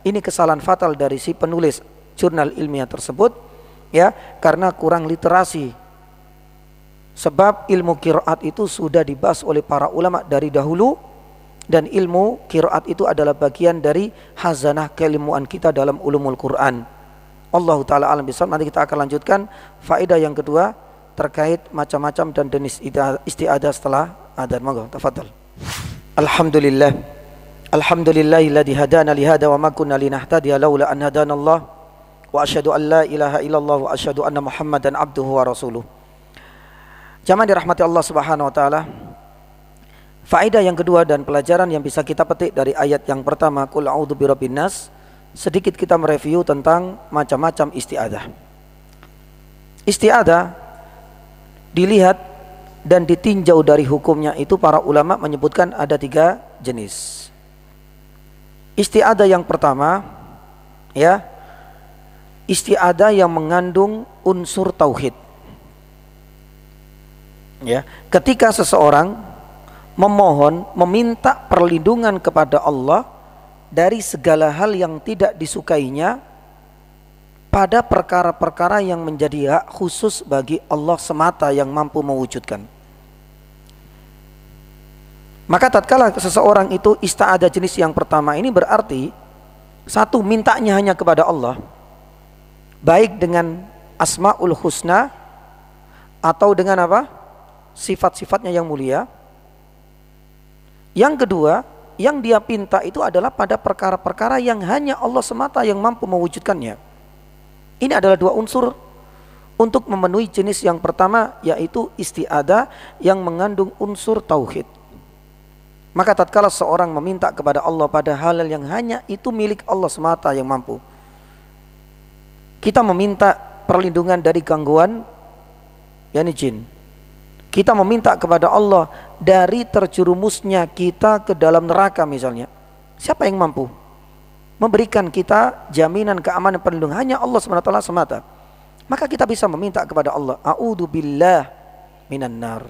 ini kesalahan fatal dari si penulis jurnal ilmiah tersebut, ya, karena kurang literasi. Sebab ilmu qiraat itu sudah dibahas oleh para ulama dari dahulu, dan ilmu qiraat itu adalah bagian dari hazanah keilmuan kita dalam ulumul Quran. Allahu taala alam bisawab. Nanti kita akan lanjutkan faedah yang kedua terkait macam-macam dan jenis isti'adah setelah adzan. Monggo, tafadhal. Alhamdulillah. Alhamdulillahilladzi hadana li hada wa ma kunna linahtadiya laula an hadanallah. Wa asyhadu an la ilaha illallah wa asyhadu anna Muhammadan abduhu wa rasuluh. Jamaah dirahmati Allah Subhanahu wa taala. Faedah yang kedua dan pelajaran yang bisa kita petik dari ayat yang pertama, qul a'udzu birabbin nas, sedikit kita mereview tentang macam-macam isti'adah. Isti'adah dilihat dan ditinjau dari hukumnya itu para ulama menyebutkan ada 3 jenis. Isti'adah yang pertama, ya, isti'adah yang mengandung unsur tauhid. Ya, ketika seseorang memohon, meminta perlindungan kepada Allah dari segala hal yang tidak disukainya pada perkara-perkara yang menjadi hak khusus bagi Allah semata yang mampu mewujudkan. Maka tatkala seseorang itu isti'adah jenis yang pertama ini berarti satu, mintanya hanya kepada Allah, baik dengan asmaul husna atau dengan apa? Sifat-sifatnya yang mulia. Yang kedua, yang dia pinta itu adalah pada perkara-perkara yang hanya Allah semata yang mampu mewujudkannya. Ini adalah 2 unsur untuk memenuhi jenis yang pertama, yaitu isti'adah yang mengandung unsur tauhid. Maka tatkala seorang meminta kepada Allah pada hal yang hanya itu milik Allah semata yang mampu, kita meminta perlindungan dari gangguan yakni jin. Kita meminta kepada Allah dari terjerumusnya kita ke dalam neraka misalnya. Siapa yang mampu memberikan kita jaminan keamanan perlindungan? Hanya Allah SWT semata. Maka kita bisa meminta kepada Allah, a'udzu billah minan nar.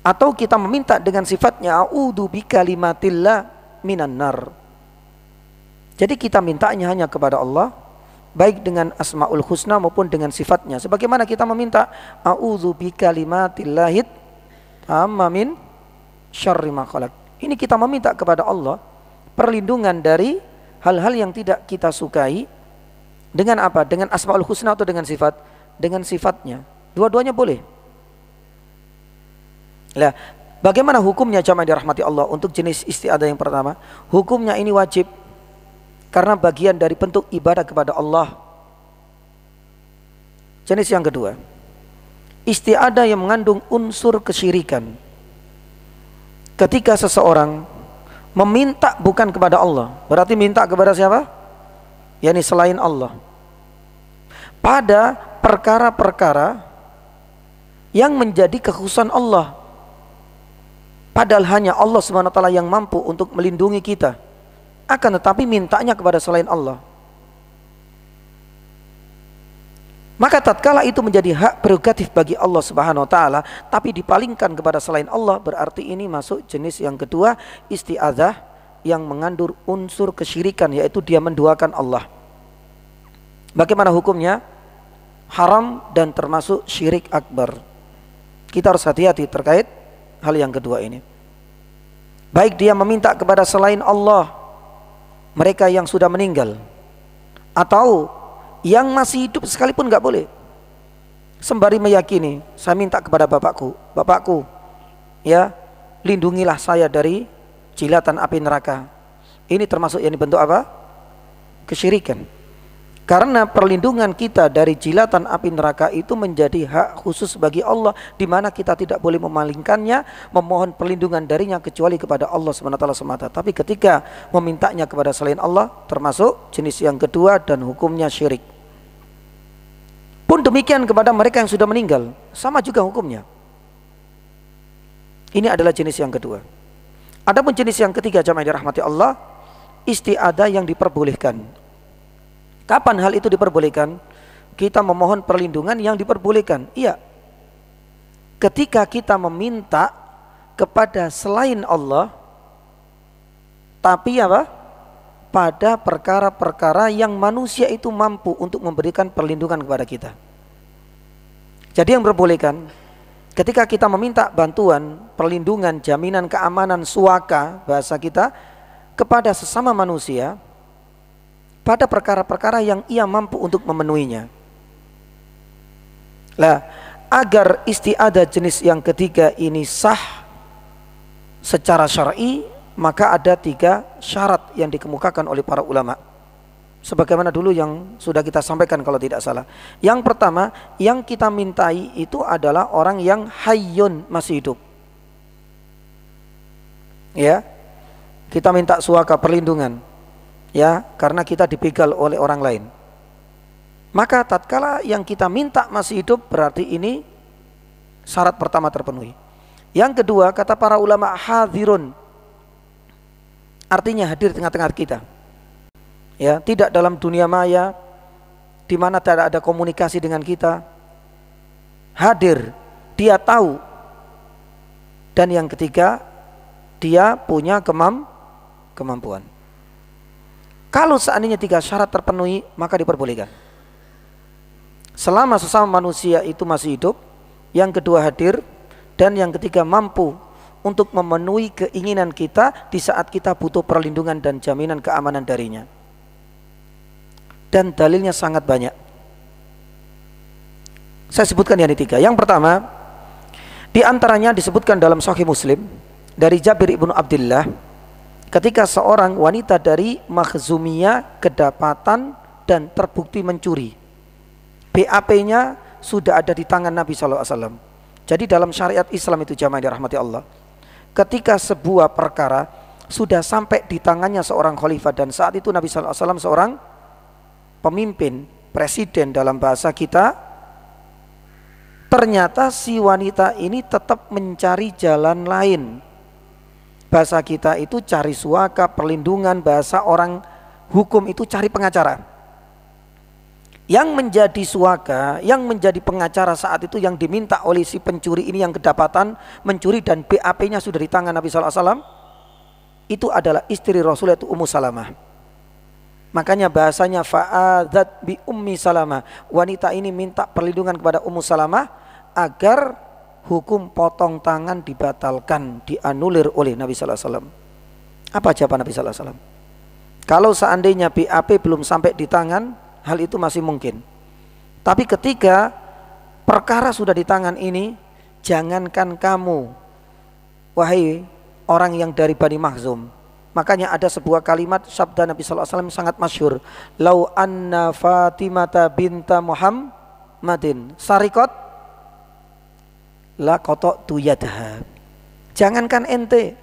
Atau kita meminta dengan sifatnya, a'udzu bikalimatillah minan nar. Jadi kita mintanya hanya kepada Allah, baik dengan asmaul husna maupun dengan sifatnya. Sebagaimana kita meminta a'udzu bikalimatillahi tamma min syarri ma khalaq. Ini kita meminta kepada Allah perlindungan dari hal-hal yang tidak kita sukai. Dengan apa? Dengan asmaul husna atau dengan sifat? Dengan sifatnya. Dua-duanya boleh. Lah, bagaimana hukumnya jamaah dirahmati Allah untuk jenis isti'adah yang pertama? Hukumnya ini wajib, karena bagian dari bentuk ibadah kepada Allah. Jenis yang kedua, isti'adah yang mengandung unsur kesyirikan. Ketika seseorang meminta bukan kepada Allah, berarti minta kepada siapa? yakni selain Allah, pada perkara-perkara yang menjadi kekhususan Allah, padahal hanya Allah SWT yang mampu untuk melindungi kita, akan tetapi mintanya kepada selain Allah. Maka tatkala itu menjadi hak prerogatif bagi Allah Subhanahu wa taala, tapi dipalingkan kepada selain Allah, berarti ini masuk jenis yang kedua, isti'adzah yang mengandung unsur kesyirikan, yaitu dia menduakan Allah. Bagaimana hukumnya? Haram dan termasuk syirik akbar. Kita harus hati-hati terkait hal yang kedua ini. Baik dia meminta kepada selain Allah, mereka yang sudah meninggal, atau yang masih hidup sekalipun nggak boleh. Sembari meyakini, saya minta kepada bapakku, ya, lindungilah saya dari jilatan api neraka. Ini termasuk yang dibentuk apa? Kesyirikan. Karena perlindungan kita dari jilatan api neraka itu menjadi hak khusus bagi Allah, di mana kita tidak boleh memalingkannya, memohon perlindungan darinya kecuali kepada Allah SWT semata. Tapi ketika memintanya kepada selain Allah, termasuk jenis yang kedua dan hukumnya syirik. Pun demikian kepada mereka yang sudah meninggal, sama juga hukumnya. Ini adalah jenis yang kedua. Adapun jenis yang ketiga jamaah dirahmati Allah, isti'adzah yang diperbolehkan. Kapan hal itu diperbolehkan? Kita memohon perlindungan yang diperbolehkan. Iya, ketika kita meminta kepada selain Allah, tapi apa? pada perkara-perkara yang manusia itu mampu untuk memberikan perlindungan kepada kita. Jadi yang diperbolehkan ketika kita meminta bantuan, perlindungan, jaminan keamanan, suaka bahasa kita kepada sesama manusia pada perkara-perkara yang ia mampu untuk memenuhinya. Lah, agar isti'adah jenis yang ketiga ini sah secara syar'i, maka ada 3 syarat yang dikemukakan oleh para ulama. Sebagaimana dulu yang sudah kita sampaikan kalau tidak salah. Yang pertama, yang kita mintai itu adalah orang yang hayyun, masih hidup. Ya. Kita minta suaka perlindungan. Ya, karena kita dibegal oleh orang lain. Maka tatkala yang kita minta masih hidup, berarti ini syarat pertama terpenuhi. Yang kedua, kata para ulama, hadirun, artinya hadir tengah-tengah kita. Ya, tidak dalam dunia maya di mana tidak ada komunikasi dengan kita. Hadir, dia tahu. Dan yang ketiga, dia punya kemampuan. Kalau seandainya 3 syarat terpenuhi, maka diperbolehkan. Selama sesama manusia itu masih hidup, yang kedua hadir, dan yang ketiga mampu untuk memenuhi keinginan kita di saat kita butuh perlindungan dan jaminan keamanan darinya. Dan dalilnya sangat banyak. Saya sebutkan yang 3. Yang pertama, di antaranya disebutkan dalam Sahih Muslim dari Jabir ibnu Abdullah, ketika seorang wanita dari Makhzumiyah kedapatan dan terbukti mencuri. BAP-nya sudah ada di tangan Nabi SAW. Jadi dalam syariat Islam itu jamaah dirahmati Allah, ketika sebuah perkara sudah sampai di tangannya seorang khalifah, dan saat itu Nabi SAW seorang pemimpin, presiden dalam bahasa kita, ternyata si wanita ini tetap mencari jalan lain. Bahasa kita itu cari suaka, perlindungan, bahasa orang hukum itu cari pengacara. Yang menjadi suaka, yang menjadi pengacara saat itu yang diminta oleh si pencuri ini yang kedapatan mencuri dan BAP-nya sudah di tangan Nabi SAW, itu adalah istri Rasul, itu Ummu Salamah. Makanya bahasanya fa'adzat bi Ummi Salamah, wanita ini minta perlindungan kepada Ummu Salamah agar hukum potong tangan dibatalkan, dianulir oleh Nabi SAW. Apa jawaban Nabi SAW? Kalau seandainya BAP belum sampai di tangan, hal itu masih mungkin. Tapi ketika perkara sudah di tangan ini, jangankan kamu, wahai orang yang dari Bani Makhzum. Makanya ada sebuah kalimat sabda Nabi SAW sangat masyhur, lau anna Fatimata binta Muhammadin sarikot la qata'tu yadaha. Jangankan ente,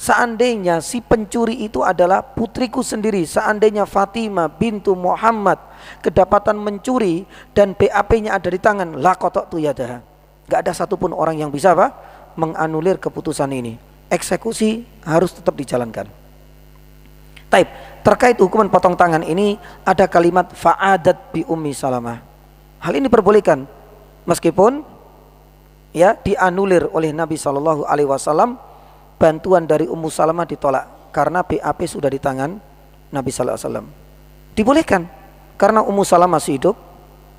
seandainya si pencuri itu adalah putriku sendiri, seandainya Fatimah bintu Muhammad kedapatan mencuri dan BAP-nya ada di tangan, la qata'tu yadaha. Gak ada satupun orang yang bisa menganulir keputusan ini. Eksekusi harus tetap dijalankan. Taib, terkait hukuman potong tangan ini ada kalimat fa'adat bi Ummi Salamah. Hal ini diperbolehkan meskipun ya dianulir oleh Nabi SAW. Bantuan dari Ummu Salamah ditolak karena BAP sudah di tangan Nabi SAW. Dibolehkan karena Ummu Salamah masih hidup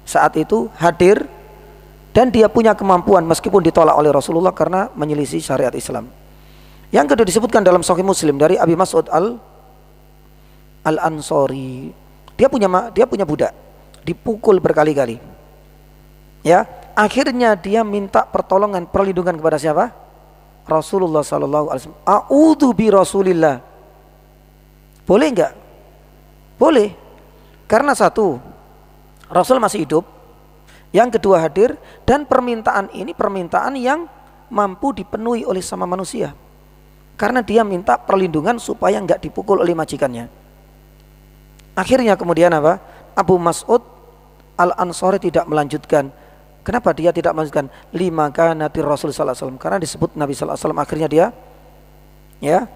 saat itu, hadir, dan dia punya kemampuan meskipun ditolak oleh Rasulullah karena menyelisih syariat Islam. Yang kedua disebutkan dalam Sahih Muslim dari Abi Mas'ud Al-Ansori. Dia punya budak, dipukul berkali-kali. Ya, akhirnya dia minta pertolongan, perlindungan kepada siapa? Rasulullah sallallahu alaihi wasallam. A'udzu bi Rasulillah. Boleh enggak? Boleh. Karena satu, Rasul masih hidup. Yang kedua hadir, dan permintaan ini permintaan yang mampu dipenuhi oleh sama manusia. Karena dia minta perlindungan supaya enggak dipukul oleh majikannya. Akhirnya kemudian apa? Abu Mas'ud Al-Ansori tidak melanjutkan. Kenapa dia tidak melanjutkan? Lima kanati Rasul sallallahu alaihi wasallam. Karena disebut Nabi sallallahu alaihi wasallam, akhirnya dia ya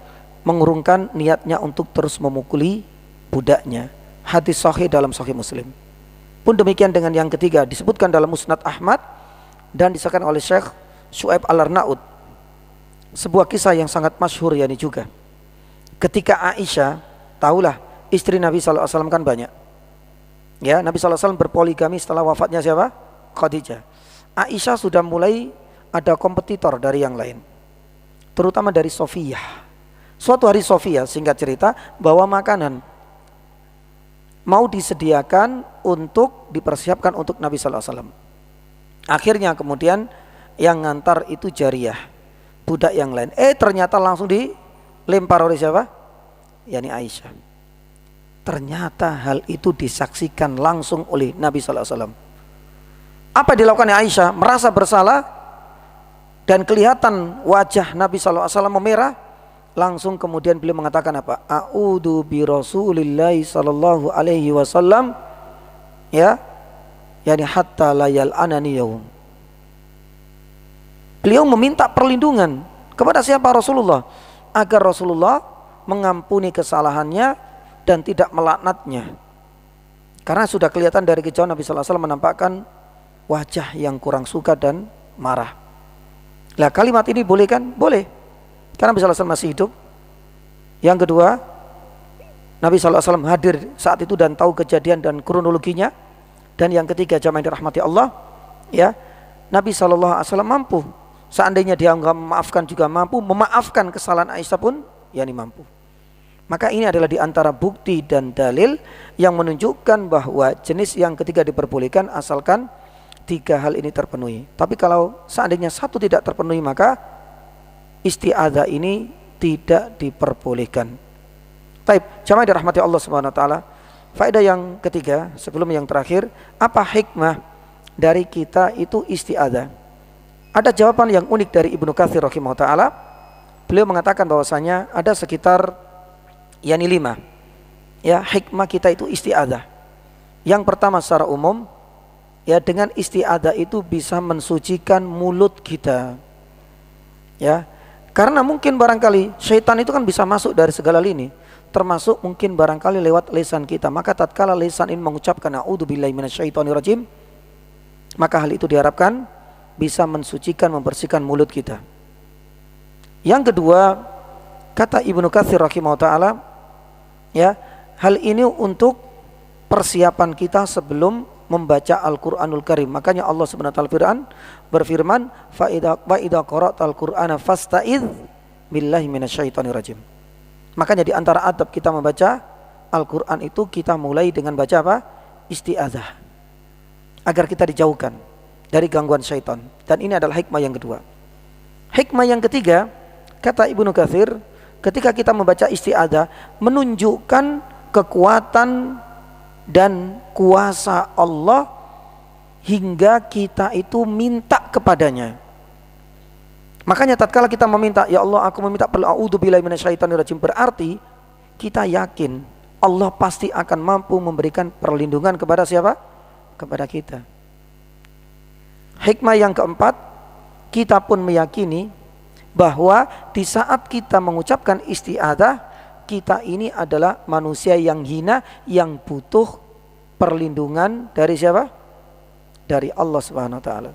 mengurungkan niatnya untuk terus memukuli budaknya. Hadis sahih dalam Sahih Muslim. Pun demikian dengan yang ketiga, disebutkan dalam Musnad Ahmad dan disahkan oleh Syekh Syu'aib Al-Arnaud. Sebuah kisah yang sangat masyhur yani juga. Ketika Aisyah, tahulah istri Nabi SAW kan banyak. Ya, Nabi SAW berpoligami setelah wafatnya siapa? Khadijah. Aisyah sudah mulai ada kompetitor dari yang lain, terutama dari Sofiyah. Suatu hari Sofiyah, singkat cerita, bawa makanan, mau disediakan untuk dipersiapkan untuk Nabi SAW. Akhirnya kemudian yang ngantar itu jariyah, budak yang lain. Ternyata langsung dilempar oleh siapa? Yani Aisyah. Ternyata hal itu disaksikan langsung oleh Nabi SAW. Apa yang dilakukan Aisyah? Merasa bersalah dan kelihatan wajah Nabi SAW memerah. Langsung kemudian beliau mengatakan apa? A'udzu bi Rasulillahi sallallahu alaihi wasallam, ya, yani hatta la yal'anani yaum. Beliau meminta perlindungan kepada siapa? Rasulullah, agar Rasulullah mengampuni kesalahannya dan tidak melaknatnya. Karena sudah kelihatan dari kejauhan Nabi sallallahu alaihi wasallam menampakkan wajah yang kurang suka dan marah. Lah kalimat ini boleh kan? Boleh. Karena Nabi SAW masih hidup. Yang kedua, Nabi SAW hadir saat itu dan tahu kejadian dan kronologinya. Dan yang ketiga, jamaah yang dirahmati Allah, ya, Nabi SAW mampu, seandainya dia enggak memaafkan juga mampu, memaafkan kesalahan Aisyah pun yakni mampu. Maka ini adalah diantara bukti dan dalil yang menunjukkan bahwa jenis yang ketiga diperbolehkan asalkan tiga hal ini terpenuhi. Tapi kalau seandainya satu tidak terpenuhi, maka isti'adzah ini tidak diperbolehkan. Baik, jamaah dirahmati Allah Subhanahu wa taala. Faedah yang ketiga sebelum yang terakhir, apa hikmah dari kita itu isti'adzah? Ada jawaban yang unik dari Ibnu Katsir rahimahullah taala. Beliau mengatakan bahwasanya ada sekitar 5 ya hikmah kita itu isti'adzah. Yang pertama secara umum, ya, dengan isti'adzah itu bisa mensucikan mulut kita. Ya. Karena mungkin barangkali syaitan itu kan bisa masuk dari segala lini, termasuk mungkin barangkali lewat lisan kita. Maka tatkala lisan ini mengucapkan a'udzubillahi minasyaitonirrajim, maka hal itu diharapkan bisa mensucikan, membersihkan mulut kita. Yang kedua, kata Ibnu Katsir rahimahullah taala, ya, hal ini untuk persiapan kita sebelum membaca Al-Qur'anul Karim. Makanya Allah Subhanahu wa taala berfirman, fa idza qara'tal Qur'ana fasta'idz billahi minasyaitonir rajim. Makanya di antara adab kita membaca Al-Qur'an itu kita mulai dengan baca apa? Isti'adzah. Agar kita dijauhkan dari gangguan syaitan. Dan ini adalah hikmah yang kedua. Hikmah yang ketiga, kata Ibnu Katsir, ketika kita membaca isti'adzah menunjukkan kekuatan dan kuasa Allah hingga kita itu minta kepadanya. Makanya tatkala kita meminta, ya Allah aku meminta a'udzubillahi minasyaitonirrajim, berarti kita yakin Allah pasti akan mampu memberikan perlindungan kepada siapa? Kepada kita. Hikmah yang keempat, kita pun meyakini bahwa di saat kita mengucapkan isti'adzah, kita ini adalah manusia yang hina, yang butuh perlindungan dari siapa? Dari Allah Subhanahu wa taala.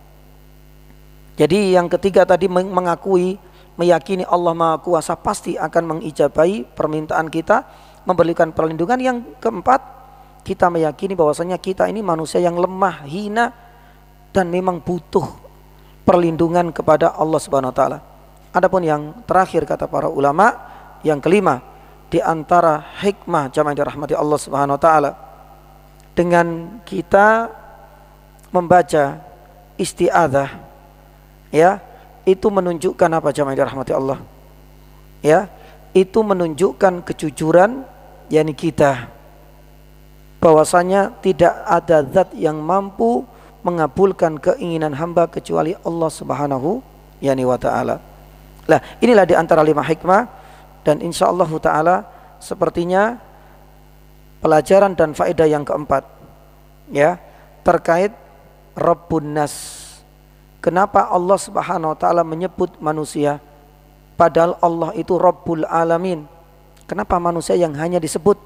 Jadi yang ketiga tadi mengakui, meyakini Allah Maha Kuasa pasti akan mengijabahi permintaan kita, memberikan perlindungan. Yang keempat, kita meyakini bahwasanya kita ini manusia yang lemah, hina, dan memang butuh perlindungan kepada Allah Subhanahu wa taala. Adapun yang terakhir kata para ulama, yang kelima, di antara hikmah jamaah yang dirahmati Allah Subhanahu wa taala, dengan kita membaca isti'adzah, ya, itu menunjukkan apa jamaah yang dirahmati Allah? Ya, itu menunjukkan kejujuran yakni kita, bahwasanya tidak ada zat yang mampu mengabulkan keinginan hamba kecuali Allah Subhanahu wa taala. Lah, inilah di antara 5 hikmah. Dan insyaallah ta'ala sepertinya pelajaran dan faedah yang keempat, ya, terkait Rabbun Nas. Kenapa Allah Subhanahu wa taala menyebut manusia padahal Allah itu Rabbul Alamin? Kenapa manusia yang hanya disebut?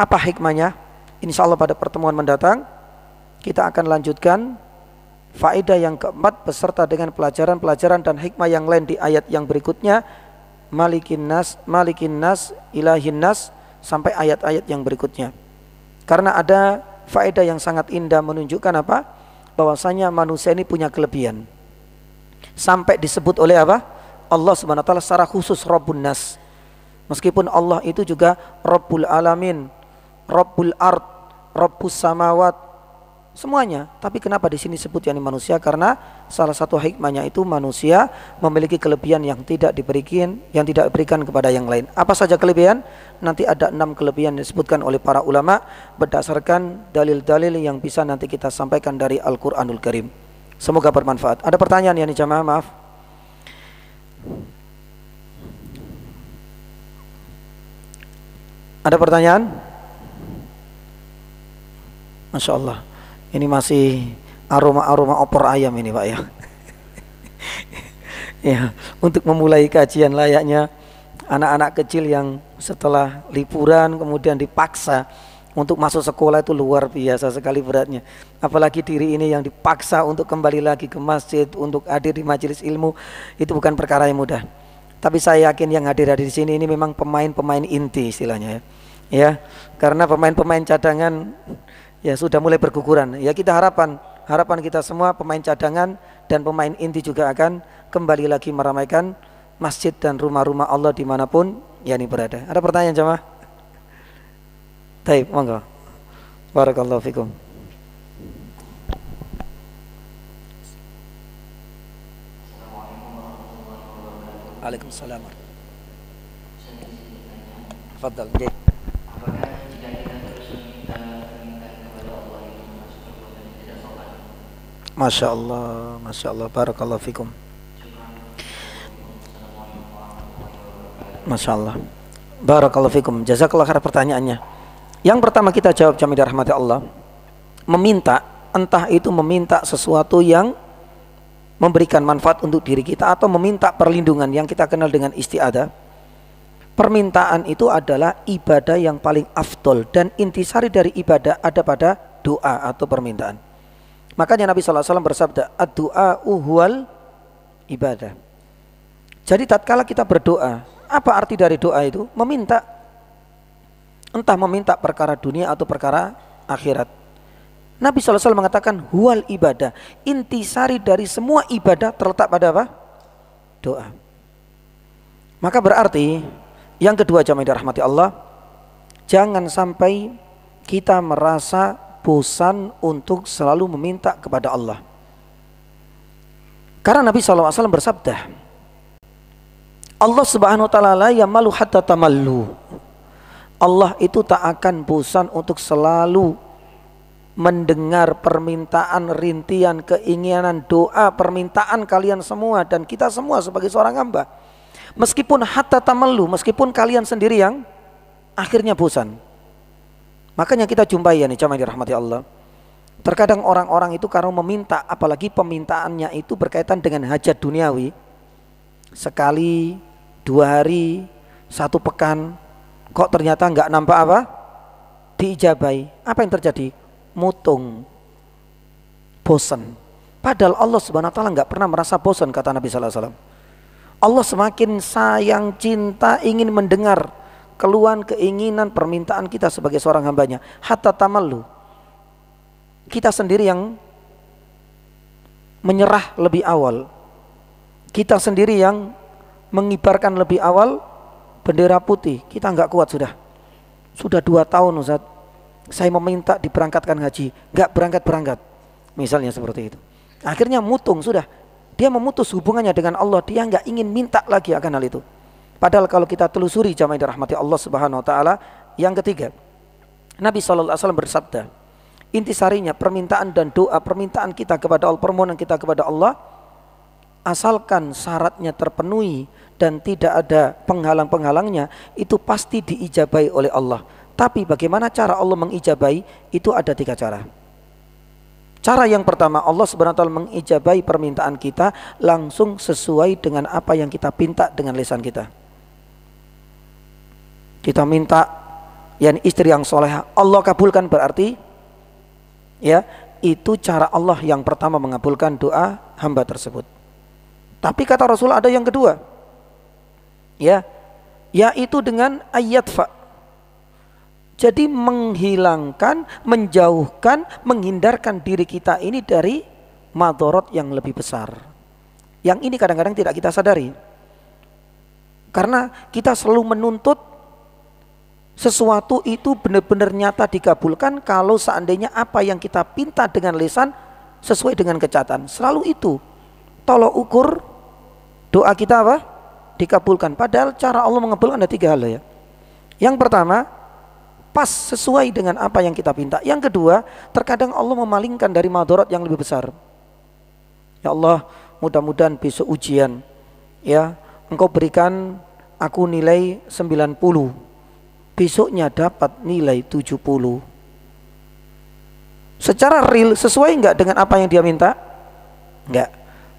Apa hikmahnya? Insyaallah pada pertemuan mendatang kita akan lanjutkan faedah yang keempat beserta dengan pelajaran-pelajaran dan hikmah yang lain di ayat yang berikutnya. Malikin nas, ilahin nas, sampai ayat-ayat yang berikutnya. Karena ada faedah yang sangat indah menunjukkan apa? Bahwasanya manusia ini punya kelebihan. Sampai disebut oleh apa? Allah Subhanahu wa taala secara khusus Rabbun Nas. Meskipun Allah itu juga Rabbul Alamin, Rabbul Ard, Rabbus Samawat, semuanya. Tapi kenapa di sini disebut yakni manusia? Karena salah satu hikmahnya itu manusia memiliki kelebihan yang tidak diberikan kepada yang lain. Apa saja kelebihan? Nanti ada 6 kelebihan disebutkan oleh para ulama berdasarkan dalil-dalil yang bisa nanti kita sampaikan dari Al-Qur'anul Karim. Semoga bermanfaat. Ada pertanyaan ya nih jamaah? Maaf. Ada pertanyaan? Masya Allah. Ini masih aroma-aroma opor ayam ini Pak ya. Ya, untuk memulai kajian layaknya anak-anak kecil yang setelah liburan kemudian dipaksa untuk masuk sekolah itu luar biasa sekali beratnya. Apalagi diri ini yang dipaksa untuk kembali lagi ke masjid, untuk hadir di majelis ilmu, itu bukan perkara yang mudah. Tapi saya yakin yang hadir di sini ini memang pemain-pemain inti istilahnya ya. Ya, karena pemain-pemain cadangan ya sudah mulai berguguran. Ya kita harapan kita semua pemain cadangan dan pemain inti juga akan kembali lagi meramaikan masjid dan rumah-rumah Allah dimanapun yani berada. Ada pertanyaan jemaah? Baik, monggo. Barakallahu fikum. Waalaikumsalam. Tafadhal. Masya Allah, barakallahu fikum. Masya Allah, barakallahu fikum. Jazakallah khair pertanyaannya. Yang pertama kita jawab jami'an dirahmati Allah, meminta, entah itu meminta sesuatu yang memberikan manfaat untuk diri kita atau meminta perlindungan yang kita kenal dengan isti'adzah. Permintaan itu adalah ibadah yang paling afdol dan intisari dari ibadah ada pada doa atau permintaan. Makanya Nabi SAW bersabda, ad-du'a'u huwal ibadah. Jadi tatkala kita berdoa, apa arti dari doa itu? Meminta, entah meminta perkara dunia atau perkara akhirat. Nabi SAW mengatakan huwal ibadah, intisari dari semua ibadah terletak pada apa? Doa. Maka berarti yang kedua jamaah dirahmati Allah, jangan sampai kita merasa bosan untuk selalu meminta kepada Allah. Karena Nabi SAW bersabda, Allah Subhanahu wa ta'ala la yamalu hatta tamallu. Allah itu tak akan bosan untuk selalu mendengar permintaan, rintian, keinginan, doa, permintaan kalian semua dan kita semua sebagai seorang hamba. Meskipun hatta tamallu, meskipun kalian sendiri yang akhirnya bosan. Makanya kita jumpai ya nih jamaah dirahmati Allah. Terkadang orang-orang itu karena meminta, apalagi permintaannya itu berkaitan dengan hajat duniawi, sekali, 2 hari, 1 pekan, kok ternyata nggak nampak apa? Diijabai. Apa yang terjadi? Mutung, bosan. Padahal Allah Subhanahu wa ta'ala nggak pernah merasa bosan, kata Nabi sallallahu alaihi wasallam. Allah semakin sayang, cinta, ingin mendengar keluhan, keinginan, permintaan kita sebagai seorang hambanya. Hatta tamallu, kita sendiri yang menyerah lebih awal, kita sendiri yang mengibarkan lebih awal bendera putih. Kita nggak kuat sudah 2 tahun Ustaz, saya meminta diberangkatkan haji, nggak berangkat, misalnya seperti itu. Akhirnya mutung sudah, dia memutus hubungannya dengan Allah, dia nggak ingin minta lagi akan hal itu. Padahal kalau kita telusuri jamaah dirahmati Allah Subhanahu wa ta'ala, yang ketiga, Nabi SAW bersabda, intisarinya permintaan dan doa, permintaan kita kepada Allah, permohonan kita kepada Allah, asalkan syaratnya terpenuhi dan tidak ada penghalang-penghalangnya, itu pasti diijabai oleh Allah. Tapi bagaimana cara Allah mengijabai? Itu ada 3 cara. Cara yang pertama, Allah Subhanahu wa ta'ala mengijabai permintaan kita langsung sesuai dengan apa yang kita pinta dengan lisan kita. Kita minta yang istri yang solehah, Allah kabulkan, berarti ya itu cara Allah yang pertama mengabulkan doa hamba tersebut. Tapi kata Rasul ada yang kedua, ya, yaitu dengan ayat fa, Jadi menghilangkan, menjauhkan, menghindarkan diri kita ini dari madorot yang lebih besar. Yang ini kadang-kadang tidak kita sadari. Karena kita selalu menuntut sesuatu itu benar-benar nyata dikabulkan kalau seandainya apa yang kita pinta dengan lisan sesuai dengan kenyataan. Selalu itu tolok ukur doa kita apa? Dikabulkan. Padahal cara Allah mengabulkan ada 3 hal ya. Yang pertama, pas sesuai dengan apa yang kita pinta. Yang kedua, terkadang Allah memalingkan dari madorot yang lebih besar. Ya Allah, mudah-mudahan besok ujian ya, Engkau berikan aku nilai 90, besoknya dapat nilai 70. Secara real sesuai enggak dengan apa yang dia minta? Enggak.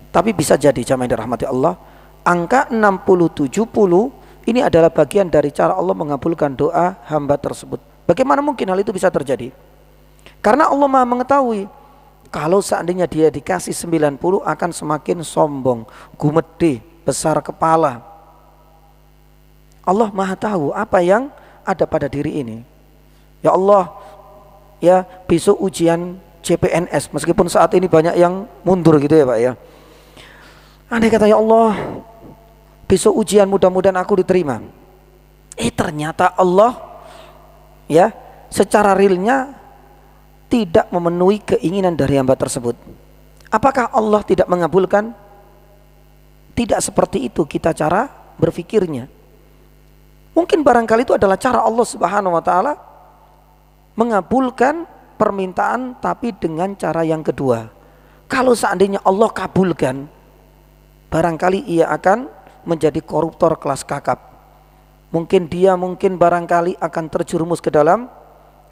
Tapi bisa jadi jamaah yang dirahmati Allah, angka 60 70 ini adalah bagian dari cara Allah mengabulkan doa hamba tersebut. Bagaimana mungkin hal itu bisa terjadi? Karena Allah Maha mengetahui kalau seandainya dia dikasih 90 akan semakin sombong, gumede, besar kepala. Allah Maha tahu apa yang ada pada diri ini. Ya Allah, ya besok ujian CPNS, meskipun saat ini banyak yang mundur gitu ya Pak ya. Andai kata ya Allah, besok ujian mudah-mudahan aku diterima. Ternyata Allah ya secara realnya tidak memenuhi keinginan dari hamba tersebut. Apakah Allah tidak mengabulkan? Tidak seperti itu kita cara berpikirnya. Mungkin barangkali itu adalah cara Allah Subhanahu wa taala mengabulkan permintaan, tapi dengan cara yang kedua. Kalau seandainya Allah kabulkan, barangkali ia akan menjadi koruptor kelas kakap. Mungkin dia barangkali akan terjerumus ke dalam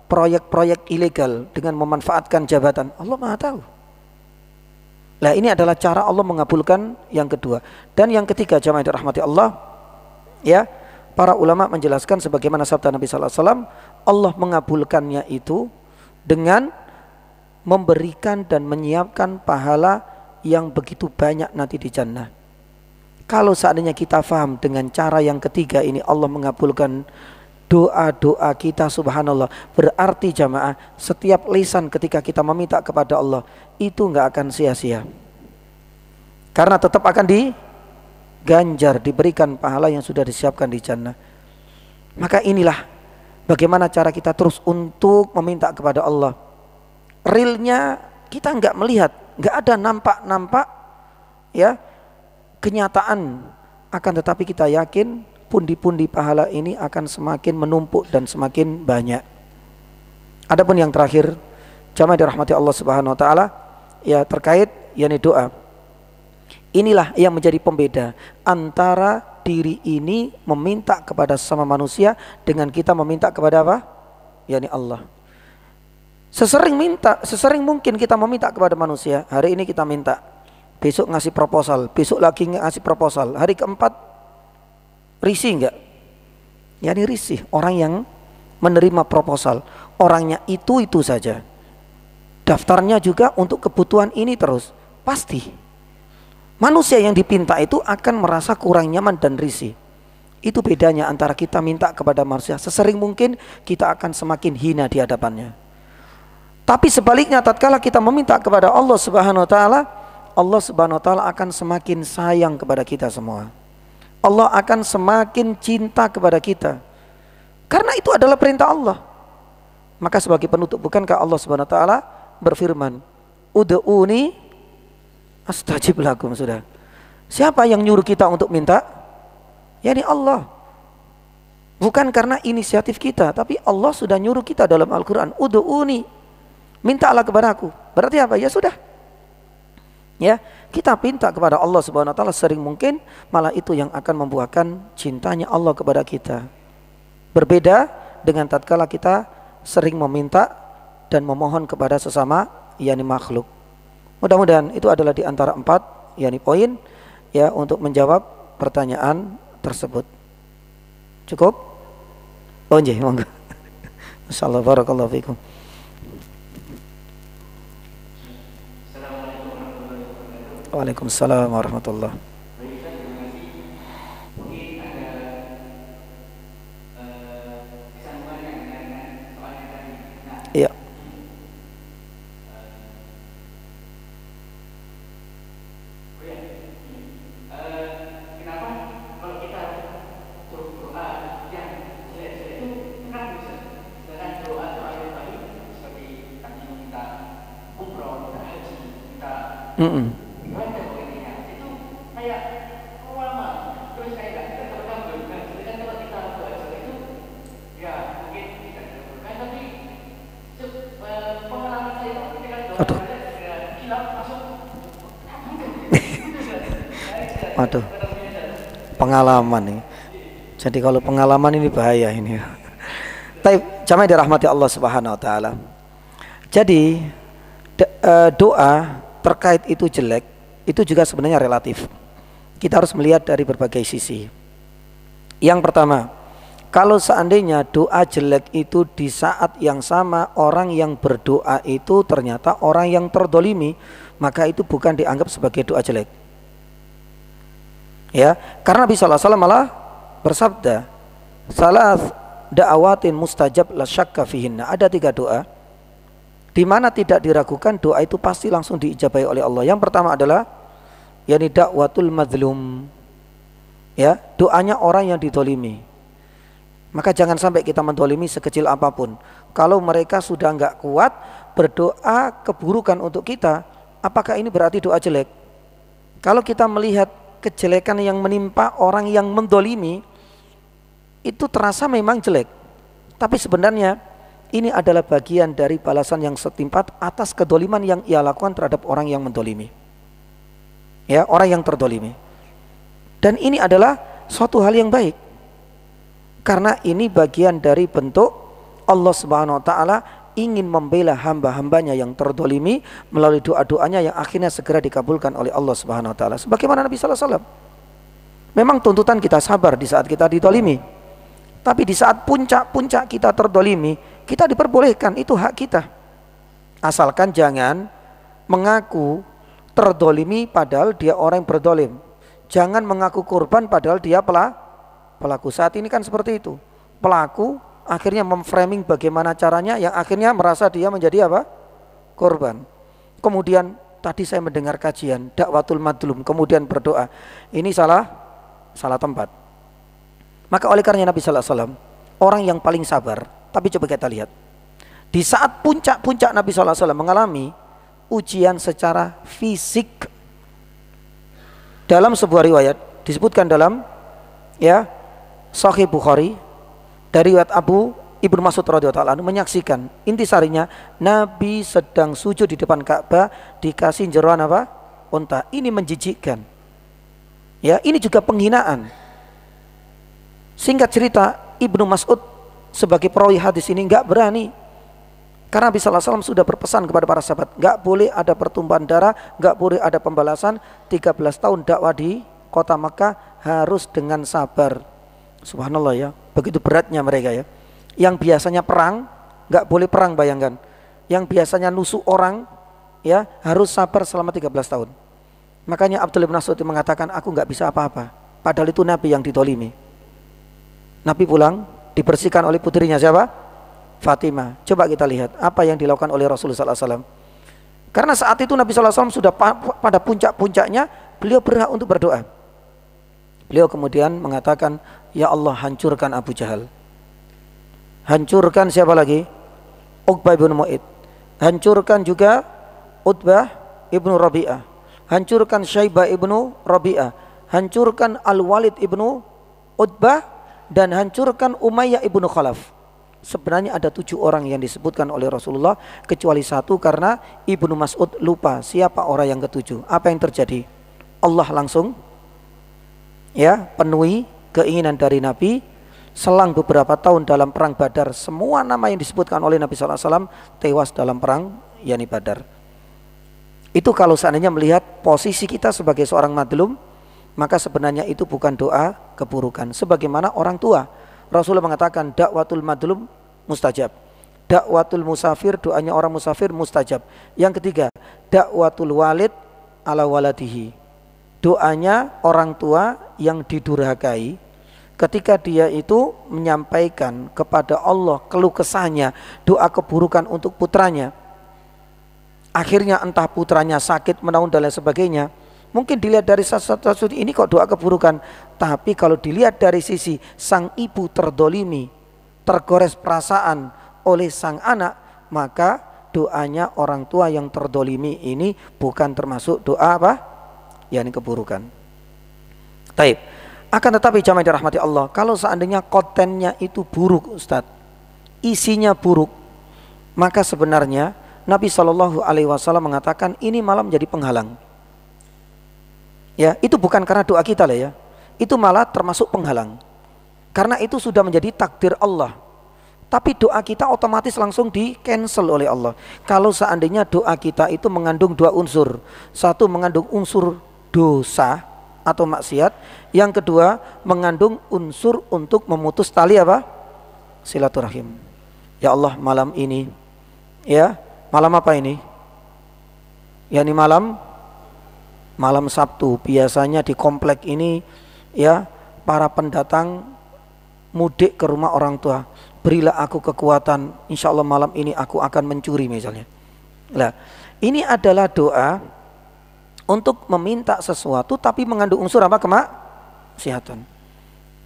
proyek-proyek ilegal dengan memanfaatkan jabatan. Allah Maha tahu. Nah, ini adalah cara Allah mengabulkan yang kedua. Dan yang ketiga, jamaah yang dirahmati Allah, ya, para ulama menjelaskan sebagaimana sabda Nabi sallallahu alaihi wasallam, Allah mengabulkannya itu dengan memberikan dan menyiapkan pahala yang begitu banyak nanti di jannah. Kalau seandainya kita faham dengan cara yang ketiga ini Allah mengabulkan doa-doa kita, subhanallah, berarti jamaah setiap lisan ketika kita meminta kepada Allah itu nggak akan sia-sia, karena tetap akan diganjar, diberikan pahala yang sudah disiapkan di jannah. Maka inilah bagaimana cara kita terus untuk meminta kepada Allah. Realnya kita nggak melihat, nggak ada nampak ya kenyataan, akan tetapi kita yakin pundi-pundi pahala ini akan semakin menumpuk dan semakin banyak. Adapun yang terakhir, jamaah dirahmati Allah Subhanahu wa taala, ya terkait yakni doa. Inilah yang menjadi pembeda antara diri ini meminta kepada sesama manusia dengan kita meminta kepada apa? Yakni Allah. Sesering mungkin kita meminta kepada manusia. Hari ini kita minta, besok ngasih proposal, besok lagi ngasih proposal, hari keempat risih enggak? Yani risih orang yang menerima proposal. Orangnya itu saja. Daftarnya juga untuk kebutuhan ini terus. Pasti manusia yang dipinta itu akan merasa kurang nyaman dan risih. Itu bedanya antara kita minta kepada manusia, sesering mungkin kita akan semakin hina di hadapannya. Tapi sebaliknya tatkala kita meminta kepada Allah Subhanahu wa taala, Allah Subhanahu wa taala akan semakin sayang kepada kita semua. Allah akan semakin cinta kepada kita. Karena itu adalah perintah Allah. Maka sebagai penutup, bukankah Allah Subhanahu wa taala berfirman, "Ud'uni astajib lakum." Sudah. Siapa yang nyuruh kita untuk minta? Yani Allah. Bukan karena inisiatif kita, tapi Allah sudah nyuruh kita dalam Al-Qur'an, "Ud'uni." Mintalah kepadaku. Berarti apa? Ya sudah. Ya, kita minta kepada Allah Subhanahu wa taala sering mungkin, malah itu yang akan membuahkan cintanya Allah kepada kita. Berbeda dengan tatkala kita sering meminta dan memohon kepada sesama yakni makhluk. Mudah-mudahan itu adalah di antara 4 yakni poin ya untuk menjawab pertanyaan tersebut. Cukup? Oh nggih, monggo. Masyaallah, barakallahu fikum. Waalaikumsalam warahmatullahi. Iya. Mm-mm. Aduh. Aduh. Pengalaman nih. Jadi kalau pengalaman ini bahaya ini. Tapi jamaah dirahmati Allah Subhanahu wa taala. Jadi doa terkait itu jelek itu juga sebenarnya relatif. Kita harus melihat dari berbagai sisi. Yang pertama, kalau seandainya doa jelek itu di saat yang sama orang yang berdoa itu ternyata orang yang terdolimi, maka itu bukan dianggap sebagai doa jelek. Ya, karena Nabi SAW malah bersabda, salas da'awatin mustajab la syakka fihinna. Ada 3 doa di mana tidak diragukan doa itu pasti langsung diijabahi oleh Allah. Yang pertama adalah yakni da'watul mazlum. Ya, doanya orang yang didolimi. Maka jangan sampai kita mendolimi sekecil apapun. Kalau mereka sudah enggak kuat berdoa keburukan untuk kita, apakah ini berarti doa jelek? Kalau kita melihat kejelekan yang menimpa orang yang mendolimi, itu terasa memang jelek. Tapi sebenarnya ini adalah bagian dari balasan yang setimpat atas kedoliman yang ia lakukan terhadap orang yang mendolimi. Ya, orang yang terdolimi. Dan ini adalah suatu hal yang baik. Karena ini bagian dari bentuk Allah Subhanahu wa taala ingin membela hamba-hambanya yang terdolimi melalui doa-doanya yang akhirnya segera dikabulkan oleh Allah Subhanahu wa taala. Sebagaimana Nabi sallallahu alaihi wasallam. Memang tuntutan kita sabar di saat kita didolimi. Tapi di saat puncak-puncak kita terdolimi, kita diperbolehkan, itu hak kita. Asalkan jangan mengaku terdolimi padahal dia orang yang berdolim. Jangan mengaku korban padahal dia pelaku. Saat ini kan seperti itu. Pelaku akhirnya memframing bagaimana caranya yang akhirnya merasa dia menjadi apa? Korban. Kemudian tadi saya mendengar kajian dakwatul madlum, kemudian berdoa. Ini salah tempat. Maka oleh karena Nabi sallallahu alaihi wasallam orang yang paling sabar. Tapi coba kita lihat, di saat puncak-puncak Nabi sallallahu alaihi wasallam mengalami ujian secara fisik, dalam sebuah riwayat disebutkan dalam Sahih Bukhari dari riwayat Abu Ibnu Mas'ud radhiyallahu anhu menyaksikan, intisarinya Nabi sedang sujud di depan Ka'bah dikasih jeroan apa? Unta. Ini menjijikkan. Ya, ini juga penghinaan. Singkat cerita, Ibnu Mas'ud sebagai perawi hadis ini enggak berani. Karena Nabi sallallahu alaihi wasallam sudah berpesan kepada para sahabat, enggak boleh ada pertumpahan darah, enggak boleh ada pembalasan. 13 tahun dakwah di kota Makkah harus dengan sabar. Subhanallah ya, begitu beratnya mereka ya. Yang biasanya perang, enggak boleh perang, bayangkan. Yang biasanya nusuk orang ya, harus sabar selama 13 tahun. Makanya Abdullah bin Mas'ud mengatakan, aku enggak bisa apa-apa. Padahal itu Nabi yang ditolimi. Nabi pulang dibersihkan oleh putrinya siapa? Fatimah. Coba kita lihat apa yang dilakukan oleh Rasulullah SAW. Karena saat itu Nabi SAW sudah pada puncak-puncaknya, beliau berhak untuk berdoa. Beliau kemudian mengatakan, ya Allah, hancurkan Abu Jahal. Hancurkan siapa lagi? Uqbah ibn Mu'id. Hancurkan juga Utbah ibnu Rabi'ah. Hancurkan Syaibah ibnu Rabi'ah. Hancurkan Al-Walid ibnu Utbah. Dan hancurkan Umayyah ibnu Khalaf. Sebenarnya ada 7 orang yang disebutkan oleh Rasulullah, kecuali 1 karena Ibnu Mas'ud lupa siapa orang yang ke-7. Apa yang terjadi? Allah langsung penuhi keinginan dari Nabi. Selang beberapa tahun dalam perang Badar, semua nama yang disebutkan oleh Nabi SAW tewas dalam perang Badar. Itu kalau seandainya melihat posisi kita sebagai seorang madlum, maka sebenarnya itu bukan doa keburukan. Sebagaimana orang tua, Rasulullah mengatakan dakwatul madlum mustajab, dakwatul musafir, doanya orang musafir mustajab. Yang ketiga, dakwatul walid ala waladihi, doanya orang tua yang didurhakai ketika dia itu menyampaikan kepada Allah keluh kesahnya, doa keburukan untuk putranya, akhirnya entah putranya sakit, menaun dan lain sebagainya, mungkin dilihat dari satu ini kok doa keburukan. Tapi kalau dilihat dari sisi sang ibu terdolimi, tergores perasaan oleh sang anak, maka doanya orang tua yang terdolimi ini bukan termasuk doa apa? Yani keburukan. Taib. Akan tetapi jamaah dirahmati Allah, kalau seandainya kontennya itu buruk Ustadz, isinya buruk, maka sebenarnya Nabi SAW mengatakan ini malah menjadi penghalang. Ya, itu bukan karena doa kita lah ya, itu malah termasuk penghalang. Karena itu sudah menjadi takdir Allah. Tapi doa kita otomatis langsung di cancel oleh Allah. Kalau seandainya doa kita itu mengandung dua unsur, satu mengandung unsur dosa atau maksiat, yang kedua mengandung unsur untuk memutus tali apa? Silaturahim. Ya Allah, malam ini, ya, malam apa ini? Ya, ini malam Sabtu. Biasanya di komplek ini ya, para pendatang mudik ke rumah orang tua. Berilah aku kekuatan, insya Allah malam ini aku akan mencuri misalnya. Nah, ini adalah doa untuk meminta sesuatu tapi mengandung unsur apa? Kemaksiatan.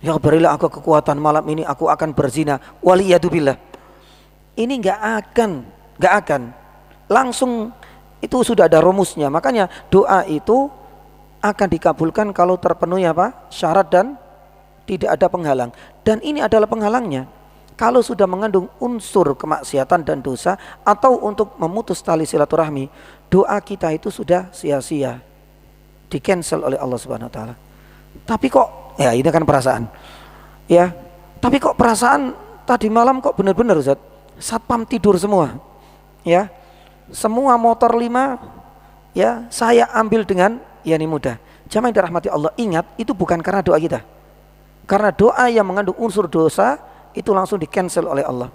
Ya berilah aku kekuatan, malam ini aku akan berzina. Waliyadubillah. Ini nggak akan. Langsung itu sudah ada rumusnya. Makanya doa itu akan dikabulkan kalau terpenuhi apa? Syarat dan tidak ada penghalang. Dan ini adalah penghalangnya. Kalau sudah mengandung unsur kemaksiatan dan dosa atau untuk memutus tali silaturahmi, doa kita itu sudah sia-sia, di cancel oleh Allah Subhanahu Wa Taala. Tapi kok, ya ini kan perasaan, ya. Tapi kok perasaan tadi malam kok benar-benar Ustaz, satpam tidur semua, ya. Semua motor 5, ya saya ambil dengan yani mudah. Jamaah yang dirahmati Allah, ingat itu bukan karena doa kita. Karena doa yang mengandung unsur dosa itu langsung di cancel oleh Allah.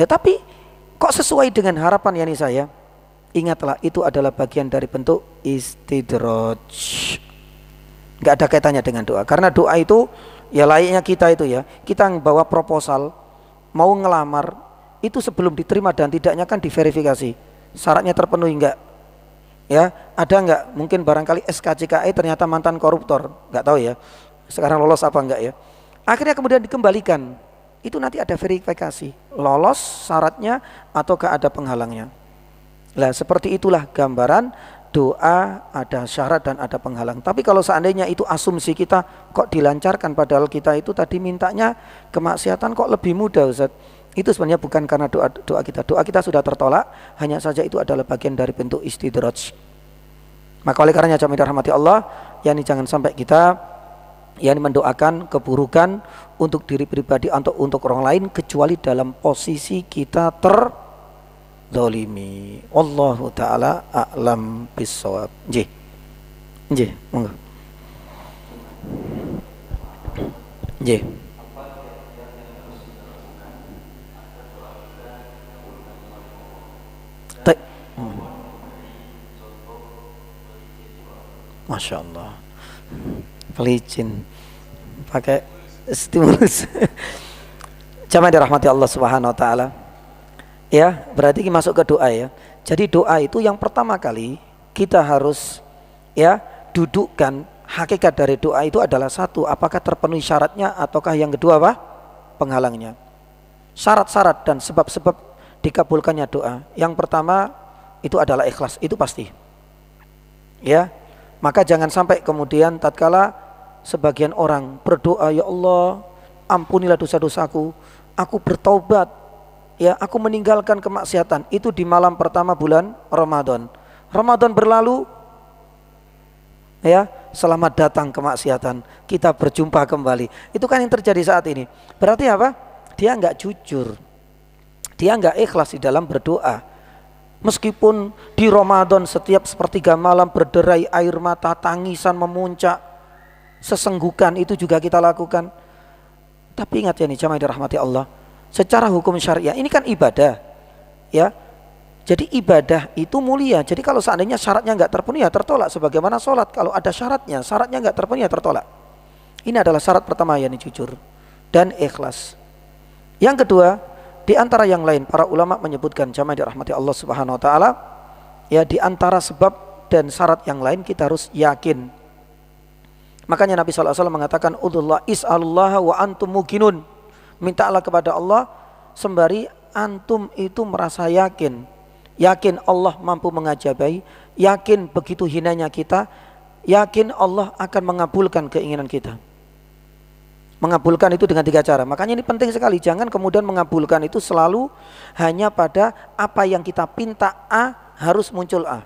Nah, tapi kok sesuai dengan harapan yani saya? Ingatlah itu adalah bagian dari bentuk istidraj. Gak ada kaitannya dengan doa. Karena doa itu ya layaknya kita itu ya. Kita bawa proposal mau ngelamar itu sebelum diterima dan tidaknya kan diverifikasi. Syaratnya terpenuhi enggak? Ya, ada enggak? Mungkin barangkali SKCKE ternyata mantan koruptor, enggak tahu ya. Sekarang lolos apa enggak ya? Akhirnya kemudian dikembalikan. Itu nanti ada verifikasi, lolos syaratnya ataukah ada penghalangnya. Nah, seperti itulah gambaran doa ada syarat dan ada penghalang. Tapi kalau seandainya itu asumsi kita kok dilancarkan padahal kita itu tadi mintanya kemaksiatan kok lebih mudah Ustaz. Itu sebenarnya bukan karena doa kita. Doa kita sudah tertolak, hanya saja itu adalah bagian dari bentuk istidraj. Maka oleh karenanya jamaah dirahmati Allah, yakni jangan sampai kita yang mendoakan keburukan untuk diri pribadi atau untuk orang lain kecuali dalam posisi kita terzalimi. Wallahu taala a'lam bissawab. Nggih, monggo. Nggih. Masya Allah, pelicin pakai stimulus. Jamaah dirahmati Allah Subhanahu Wa Taala. Ya, berarti kita masuk ke doa ya. Jadi doa itu yang pertama kali kita harus ya dudukkan hakikat dari doa itu adalah satu, apakah terpenuhi syaratnya ataukah yang kedua apa? Penghalangnya. Syarat-syarat dan sebab-sebab dikabulkannya doa. Yang pertama itu adalah ikhlas, itu pasti. Ya. Maka jangan sampai kemudian tatkala sebagian orang berdoa, ya Allah ampunilah dosa-dosaku, aku bertaubat, ya aku meninggalkan kemaksiatan, itu di malam pertama bulan Ramadan. Ramadan berlalu, ya selamat datang kemaksiatan, kita berjumpa kembali. Itu kan yang terjadi saat ini. Berarti apa? Dia enggak jujur, dia enggak ikhlas di dalam berdoa. Meskipun di Ramadan setiap sepertiga malam berderai air mata, tangisan memuncak, sesenggukan itu juga kita lakukan. Tapi ingat ya nih jamaah dirahmati Allah, secara hukum syariah ini kan ibadah, ya. Jadi ibadah itu mulia. Jadi kalau seandainya syaratnya nggak terpenuhi ya tertolak. Sebagaimana sholat, kalau ada syaratnya nggak terpenuhi ya tertolak. Ini adalah syarat pertama, yakni jujur dan ikhlas. Yang kedua, di antara yang lain para ulama menyebutkan, jamaah dirahmati Allah Subhanahu wa taala, ya, di antara sebab dan syarat yang lain kita harus yakin. Makanya Nabi SAW mengatakan, udullah is'alullah wa antum muqinun. Mintalah kepada Allah sembari antum itu merasa yakin. Yakin Allah mampu mengajabai, yakin begitu hinanya kita, yakin Allah akan mengabulkan keinginan kita. Mengabulkan itu dengan 3 cara. Makanya ini penting sekali. Jangan kemudian mengabulkan itu selalu hanya pada apa yang kita pinta A harus muncul A.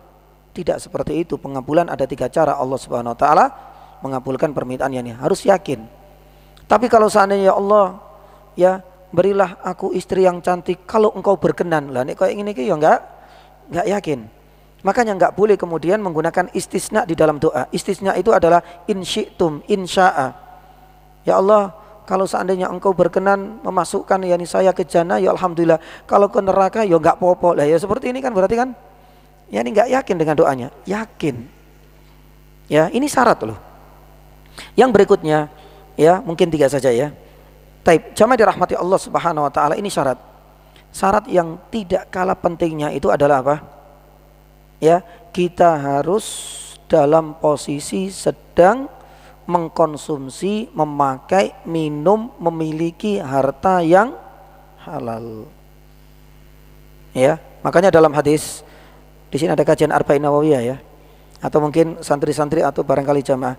Tidak seperti itu. Pengabulan ada 3 cara Allah Subhanahu wa taala mengabulkan permintaan ini. Harus yakin. Tapi kalau seandainya ya Allah, ya berilah aku istri yang cantik kalau engkau berkenan. Lah nek koyo ngene iki ya enggak yakin. Makanya enggak boleh kemudian menggunakan istisna di dalam doa. Istisna itu adalah in syi'tum, insya'a. Ya Allah, kalau seandainya engkau berkenan memasukkan yani saya ke jannah, ya alhamdulillah. Kalau ke neraka ya enggak apa-apa. Lah ya seperti ini kan berarti kan ya ini enggak yakin dengan doanya. Yakin. Ya, ini syarat loh. Yang berikutnya, ya mungkin 3 saja ya. Taib, jamaah dirahmati Allah Subhanahu wa taala, ini syarat. Syarat yang tidak kalah pentingnya itu adalah apa? Ya, kita harus dalam posisi sedang mengkonsumsi, memakai, minum, memiliki harta yang halal. Ya, makanya dalam hadis di sini ada kajian Arba'in Nawawiyah ya. Atau mungkin santri-santri atau barangkali jamaah.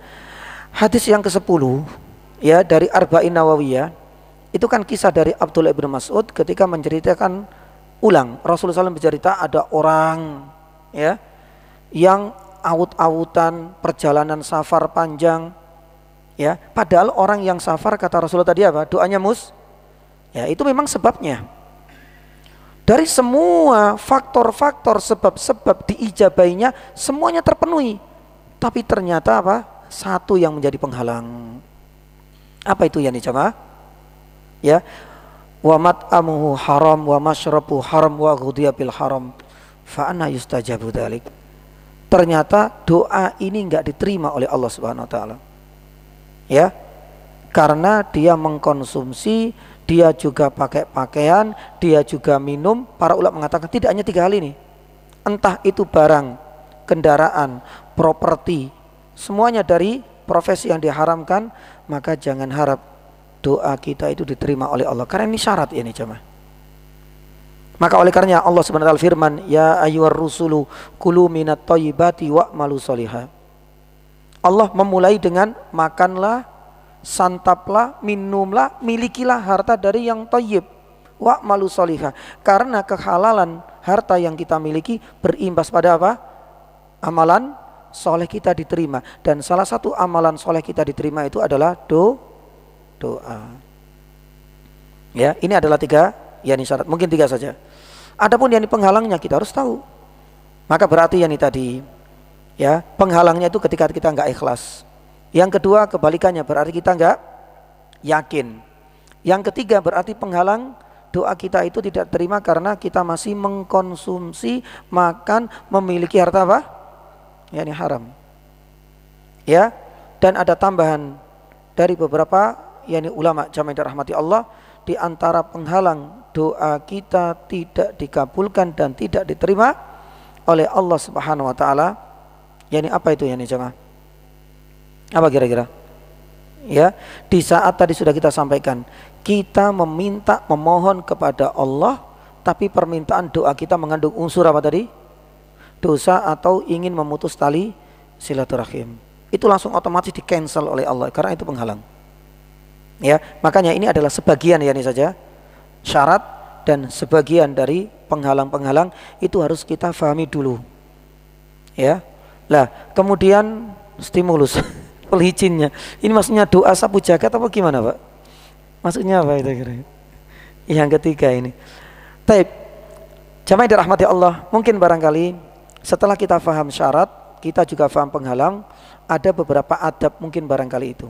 Hadis yang ke-10 ya dari Arba'in Nawawiyah, itu kan kisah dari Abdullah bin Mas'ud ketika menceritakan ulang. Rasulullah SAW bercerita ada orang ya yang awut-awutan perjalanan safar panjang. Ya, padahal orang yang safar kata Rasulullah tadi apa? Doanya ya, itu memang sebabnya. Dari semua faktor-faktor sebab-sebab diijabainya semuanya terpenuhi. Tapi ternyata apa? Satu yang menjadi penghalang. Apa itu ya nih jamaah? Ya. Wa mat'amuhu haram wa masyrabu haram wa ghudhiya bil haram. Fa anna yustajabu dzalik. Ternyata doa ini enggak diterima oleh Allah Subhanahu wa taala. Ya, karena dia mengkonsumsi, dia juga pakai pakaian, dia juga minum. Para ulama mengatakan tidak hanya 3 hal ini, entah itu barang, kendaraan, properti, semuanya dari profesi yang diharamkan, maka jangan harap doa kita itu diterima oleh Allah, karena ini syarat ini jemaah. Maka oleh karenanya Allah Subhanahu wa taala firman, ya ayyuhar rusulu kulu minat thayyibati wa'malu sholihah. Allah memulai dengan makanlah, santaplah, minumlah, milikilah harta dari yang thayyib, wa'malu sholihah. Karena kehalalan harta yang kita miliki berimbas pada apa? Amalan soleh kita diterima. Dan salah satu amalan soleh kita diterima itu adalah doa. Ya, ini adalah 3 yakni syarat. Mungkin 3 saja. Adapun yakni penghalangnya kita harus tahu. Maka berarti yakni tadi, ya, penghalangnya itu ketika kita enggak ikhlas. Yang kedua kebalikannya, berarti kita enggak yakin. Yang ketiga berarti penghalang doa kita itu tidak terima karena kita masih mengkonsumsi, makan, memiliki harta apa? Yani haram. Ya, dan ada tambahan dari beberapa yakni ulama jamaah dirahmati Allah, di antara penghalang doa kita tidak dikabulkan dan tidak diterima oleh Allah Subhanahu wa taala. Yani apa itu yani jemaah? Apa kira-kira? Ya, di saat tadi sudah kita sampaikan, kita meminta, memohon kepada Allah, tapi permintaan doa kita mengandung unsur apa tadi? Dosa atau ingin memutus tali silaturahim. Itu langsung otomatis di cancel oleh Allah karena itu penghalang. Ya, makanya ini adalah sebagian yani saja syarat, dan sebagian dari penghalang-penghalang itu harus kita fahami dulu. Ya. Lah, kemudian stimulus pelicinnya. Ini maksudnya doa sapu jagat apa gimana, Pak? Maksudnya apa itu kira-kira? Yang ketiga ini. Taib. Jamaah dirahmati Allah, mungkin barangkali setelah kita faham syarat, kita juga faham penghalang, ada beberapa adab mungkin barangkali itu.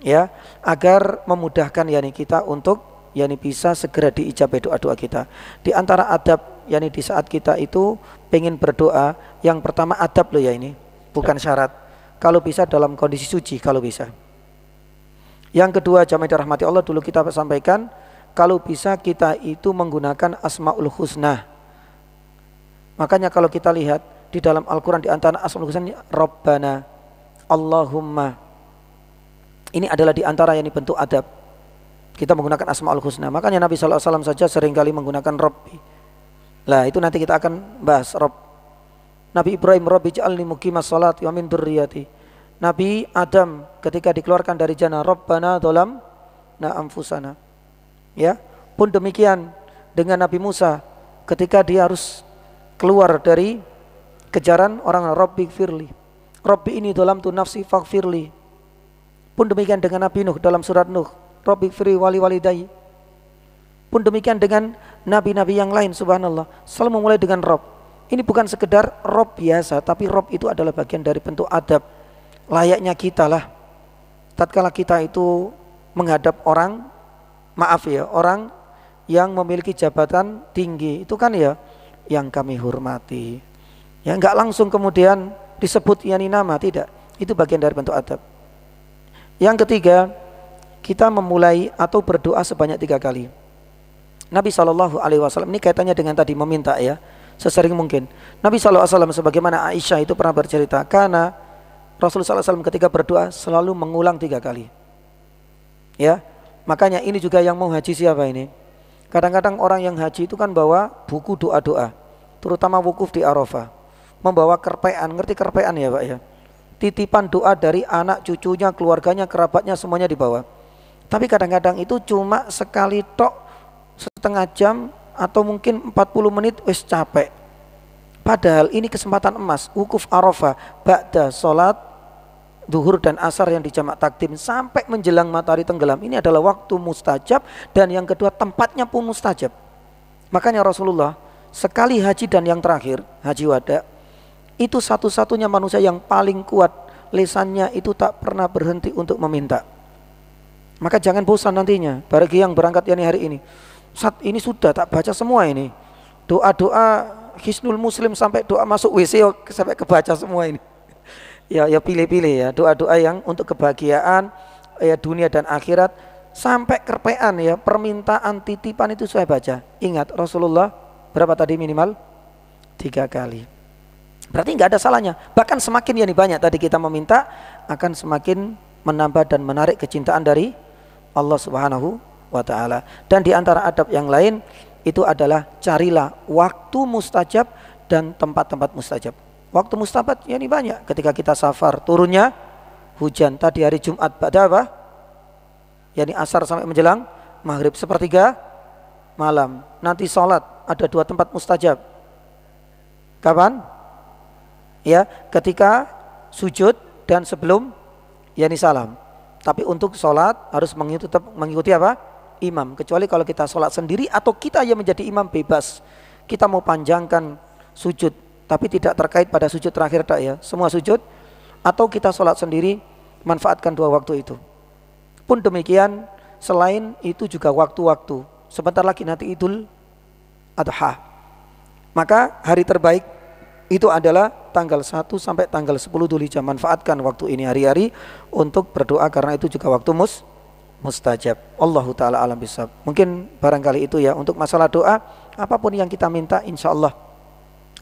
Ya, agar memudahkan yani kita untuk yani bisa segera diijabai doa-doa kita. Di antara adab yani di saat kita itu pengen berdoa, yang pertama adab loh ya, ini bukan syarat. Kalau bisa dalam kondisi suci, kalau bisa. Yang kedua, jamaah dirahmati Allah, dulu kita sampaikan kalau bisa kita itu menggunakan Asmaul Husna. Makanya kalau kita lihat di dalam Al-Quran di antara Asmaul Husna, Rabbana, Allahumma, ini adalah di antara yang bentuk adab. Kita menggunakan Asmaul Husna. Makanya Nabi SAW saja seringkali menggunakan Rabbi. Lah itu nanti kita akan bahas Rabb. Nabi Ibrahim, Rabbi ja'alni muqimas salati wa min dzurriyyati. Nabi Adam ketika dikeluarkan dari jannah, Rabbana dzalamna anfusana. Ya, pun demikian dengan Nabi Musa ketika dia harus keluar dari kejaran orang, Rabbi firli, Rabbi ini dzalamtu nafsi faghfirli. Pun demikian dengan Nabi Nuh dalam surat Nuh, Rabbi firli wali walidayya. Pun demikian dengan nabi-nabi yang lain, subhanallah, selalu memulai dengan Rabb. Ini bukan sekedar Rabb biasa, tapi Rabb itu adalah bagian dari bentuk adab. Layaknya kita lah, tatkala kita itu menghadap orang, maaf ya, orang yang memiliki jabatan tinggi, itu kan ya yang kami hormati. Ya enggak langsung kemudian disebut yani nama, tidak. Itu bagian dari bentuk adab. Yang ketiga, kita memulai atau berdoa sebanyak 3 kali. Nabi SAW, ini kaitannya dengan tadi meminta ya, sesering mungkin. Nabi SAW sebagaimana Aisyah itu pernah bercerita, karena Rasulullah SAW ketika berdoa selalu mengulang 3 kali. Ya, makanya ini juga yang mau haji siapa ini? Kadang-kadang orang yang haji itu kan bawa buku doa-doa, terutama wukuf di Arafah, membawa kerpean, ngerti kerpean ya Pak ya? Titipan doa dari anak, cucunya, keluarganya, kerabatnya semuanya dibawa. Tapi kadang-kadang itu cuma sekali tok, setengah jam atau mungkin 40 menit wis capek. Padahal ini kesempatan emas, wukuf Arafah, ba'da sholat Zuhur dan Asar yang dijamak takdim sampai menjelang matahari tenggelam. Ini adalah waktu mustajab, dan yang kedua tempatnya pun mustajab. Makanya Rasulullah sekali haji dan yang terakhir haji wada, itu satu-satunya manusia yang paling kuat, lisannya itu tak pernah berhenti untuk meminta. Maka jangan bosan nantinya bagi yang berangkat yani hari ini. Saat ini sudah tak baca semua ini, doa-doa Hisnul Muslim sampai doa masuk WC sampai kebaca semua ini. Ya pilih-pilih ya doa-doa yang untuk kebahagiaan ya dunia dan akhirat, sampai kerpean ya, permintaan titipan itu saya baca. Ingat Rasulullah berapa tadi minimal? 3 kali. Berarti nggak ada salahnya. Bahkan semakin yang banyak tadi kita meminta, akan semakin menambah dan menarik kecintaan dari Allah Subhanahu wa ta'ala. Dan di antara adab yang lain itu adalah carilah waktu mustajab dan tempat-tempat mustajab. Waktu mustajab ya ini banyak. Ketika kita safar, turunnya hujan. Tadi hari Jumat pada apa? Yani asar sampai menjelang maghrib, sepertiga malam. Nanti sholat ada 2 tempat mustajab. Kapan? Ya, ketika sujud dan sebelum yani salam. Tapi untuk sholat harus mengikuti apa? Imam. Kecuali kalau kita sholat sendiri atau kita yang menjadi imam, bebas. Kita mau panjangkan sujud, tapi tidak terkait pada sujud terakhir tak ya. Semua sujud, atau kita sholat sendiri, manfaatkan 2 waktu itu. Pun demikian, selain itu juga waktu-waktu. Sebentar lagi nanti Idul Adha. Maka hari terbaik itu adalah tanggal 1 sampai tanggal 10 Dzulhijjah. Manfaatkan waktu ini hari-hari untuk berdoa, karena itu juga waktu mustajab. Allahu ta'ala alam bisawab. Mungkin barangkali itu ya untuk masalah doa. Apapun yang kita minta, insya Allah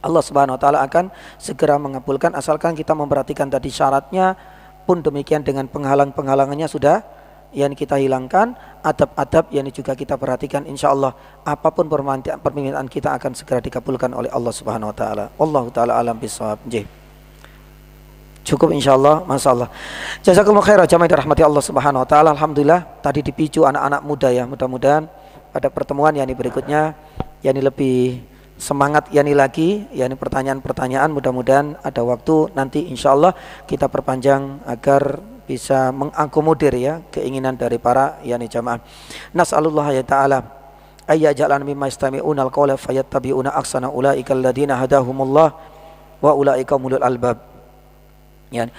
Allah Subhanahu wa ta'ala akan segera mengabulkan, asalkan kita memperhatikan tadi syaratnya. Pun demikian dengan penghalang-penghalangannya sudah yang kita hilangkan, adab-adab yang juga kita perhatikan, insya Allah apapun permintaan kita akan segera dikabulkan oleh Allah Subhanahu wa ta'ala. Allahu ta'ala alam bisawab. Cukup insya Allah, masya Allah. Jazakumullah khairah jamaah dirahmati Allah Subhanahu wa ta'ala. Alhamdulillah tadi dipicu anak-anak muda ya. Mudah-mudahan pada pertemuan yang berikutnya yang lebih semangat yani lagi, yani pertanyaan-pertanyaan. Mudah-mudahan ada waktu nanti insya Allah kita perpanjang agar bisa mengakomodir ya keinginan dari para yani jamaah. Nas'alullah ya ta'ala ayyaj'alana mimma yastami'una al-qawla fayattabi'una ahsana ulaika alladziina hadahumullah wa ulaika ulul albab. Yani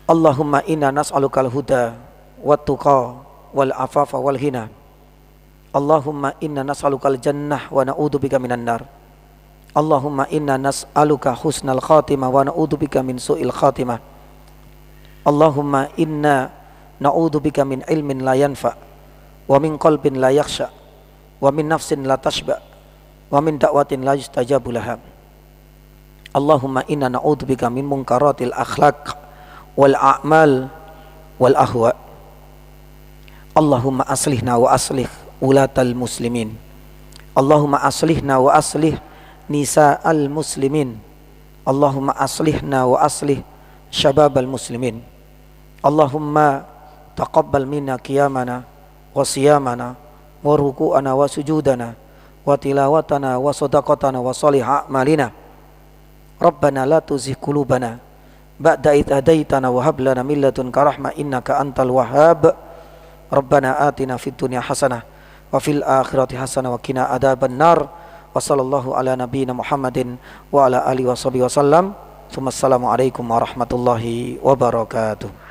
Allahumma inna nas'alukal huda wat tuqa wal afafa wal ghina. Allahumma inna nas'alukal jannah wa na'udzubika minan nar. Allahumma inna nas'aluka husnal khatimah wa na'udzubika min su'il khatimah. Allahumma inna na'udzubika min ilmin la yanfa wa min qalbin la yakhsha wa min nafsin la tashba wa min da'watin la yustajabu laha. Allahumma inna na'udzubika min munkaratil akhlaq wal a'mal wal ahwa. Allahumma aslihna wa aslih ulatal muslimin. Allahumma aslihna wa aslih nisa'al muslimin. Allahumma aslihna wa aslih syababal muslimin. Allahumma taqabbal minna qiyamana wa siyamana wa ruku'ana wa sujudana wa tilawatana wa sadaqatana wa salih a'malina. Rabbana la tuzigh qulubana ba'da idh hadaitana wa hab lana min ladunka rahmah innaka antal wahhab. Rabbana atina fid dunya hasanah wa fil akhirati hasanah wa qina adzaban nar. Wa sallallahu ala nabiyyina Muhammadin wa ala alihi wa sahbihi wasallam. Assalamualaikum warahmatullahi wabarakatuh.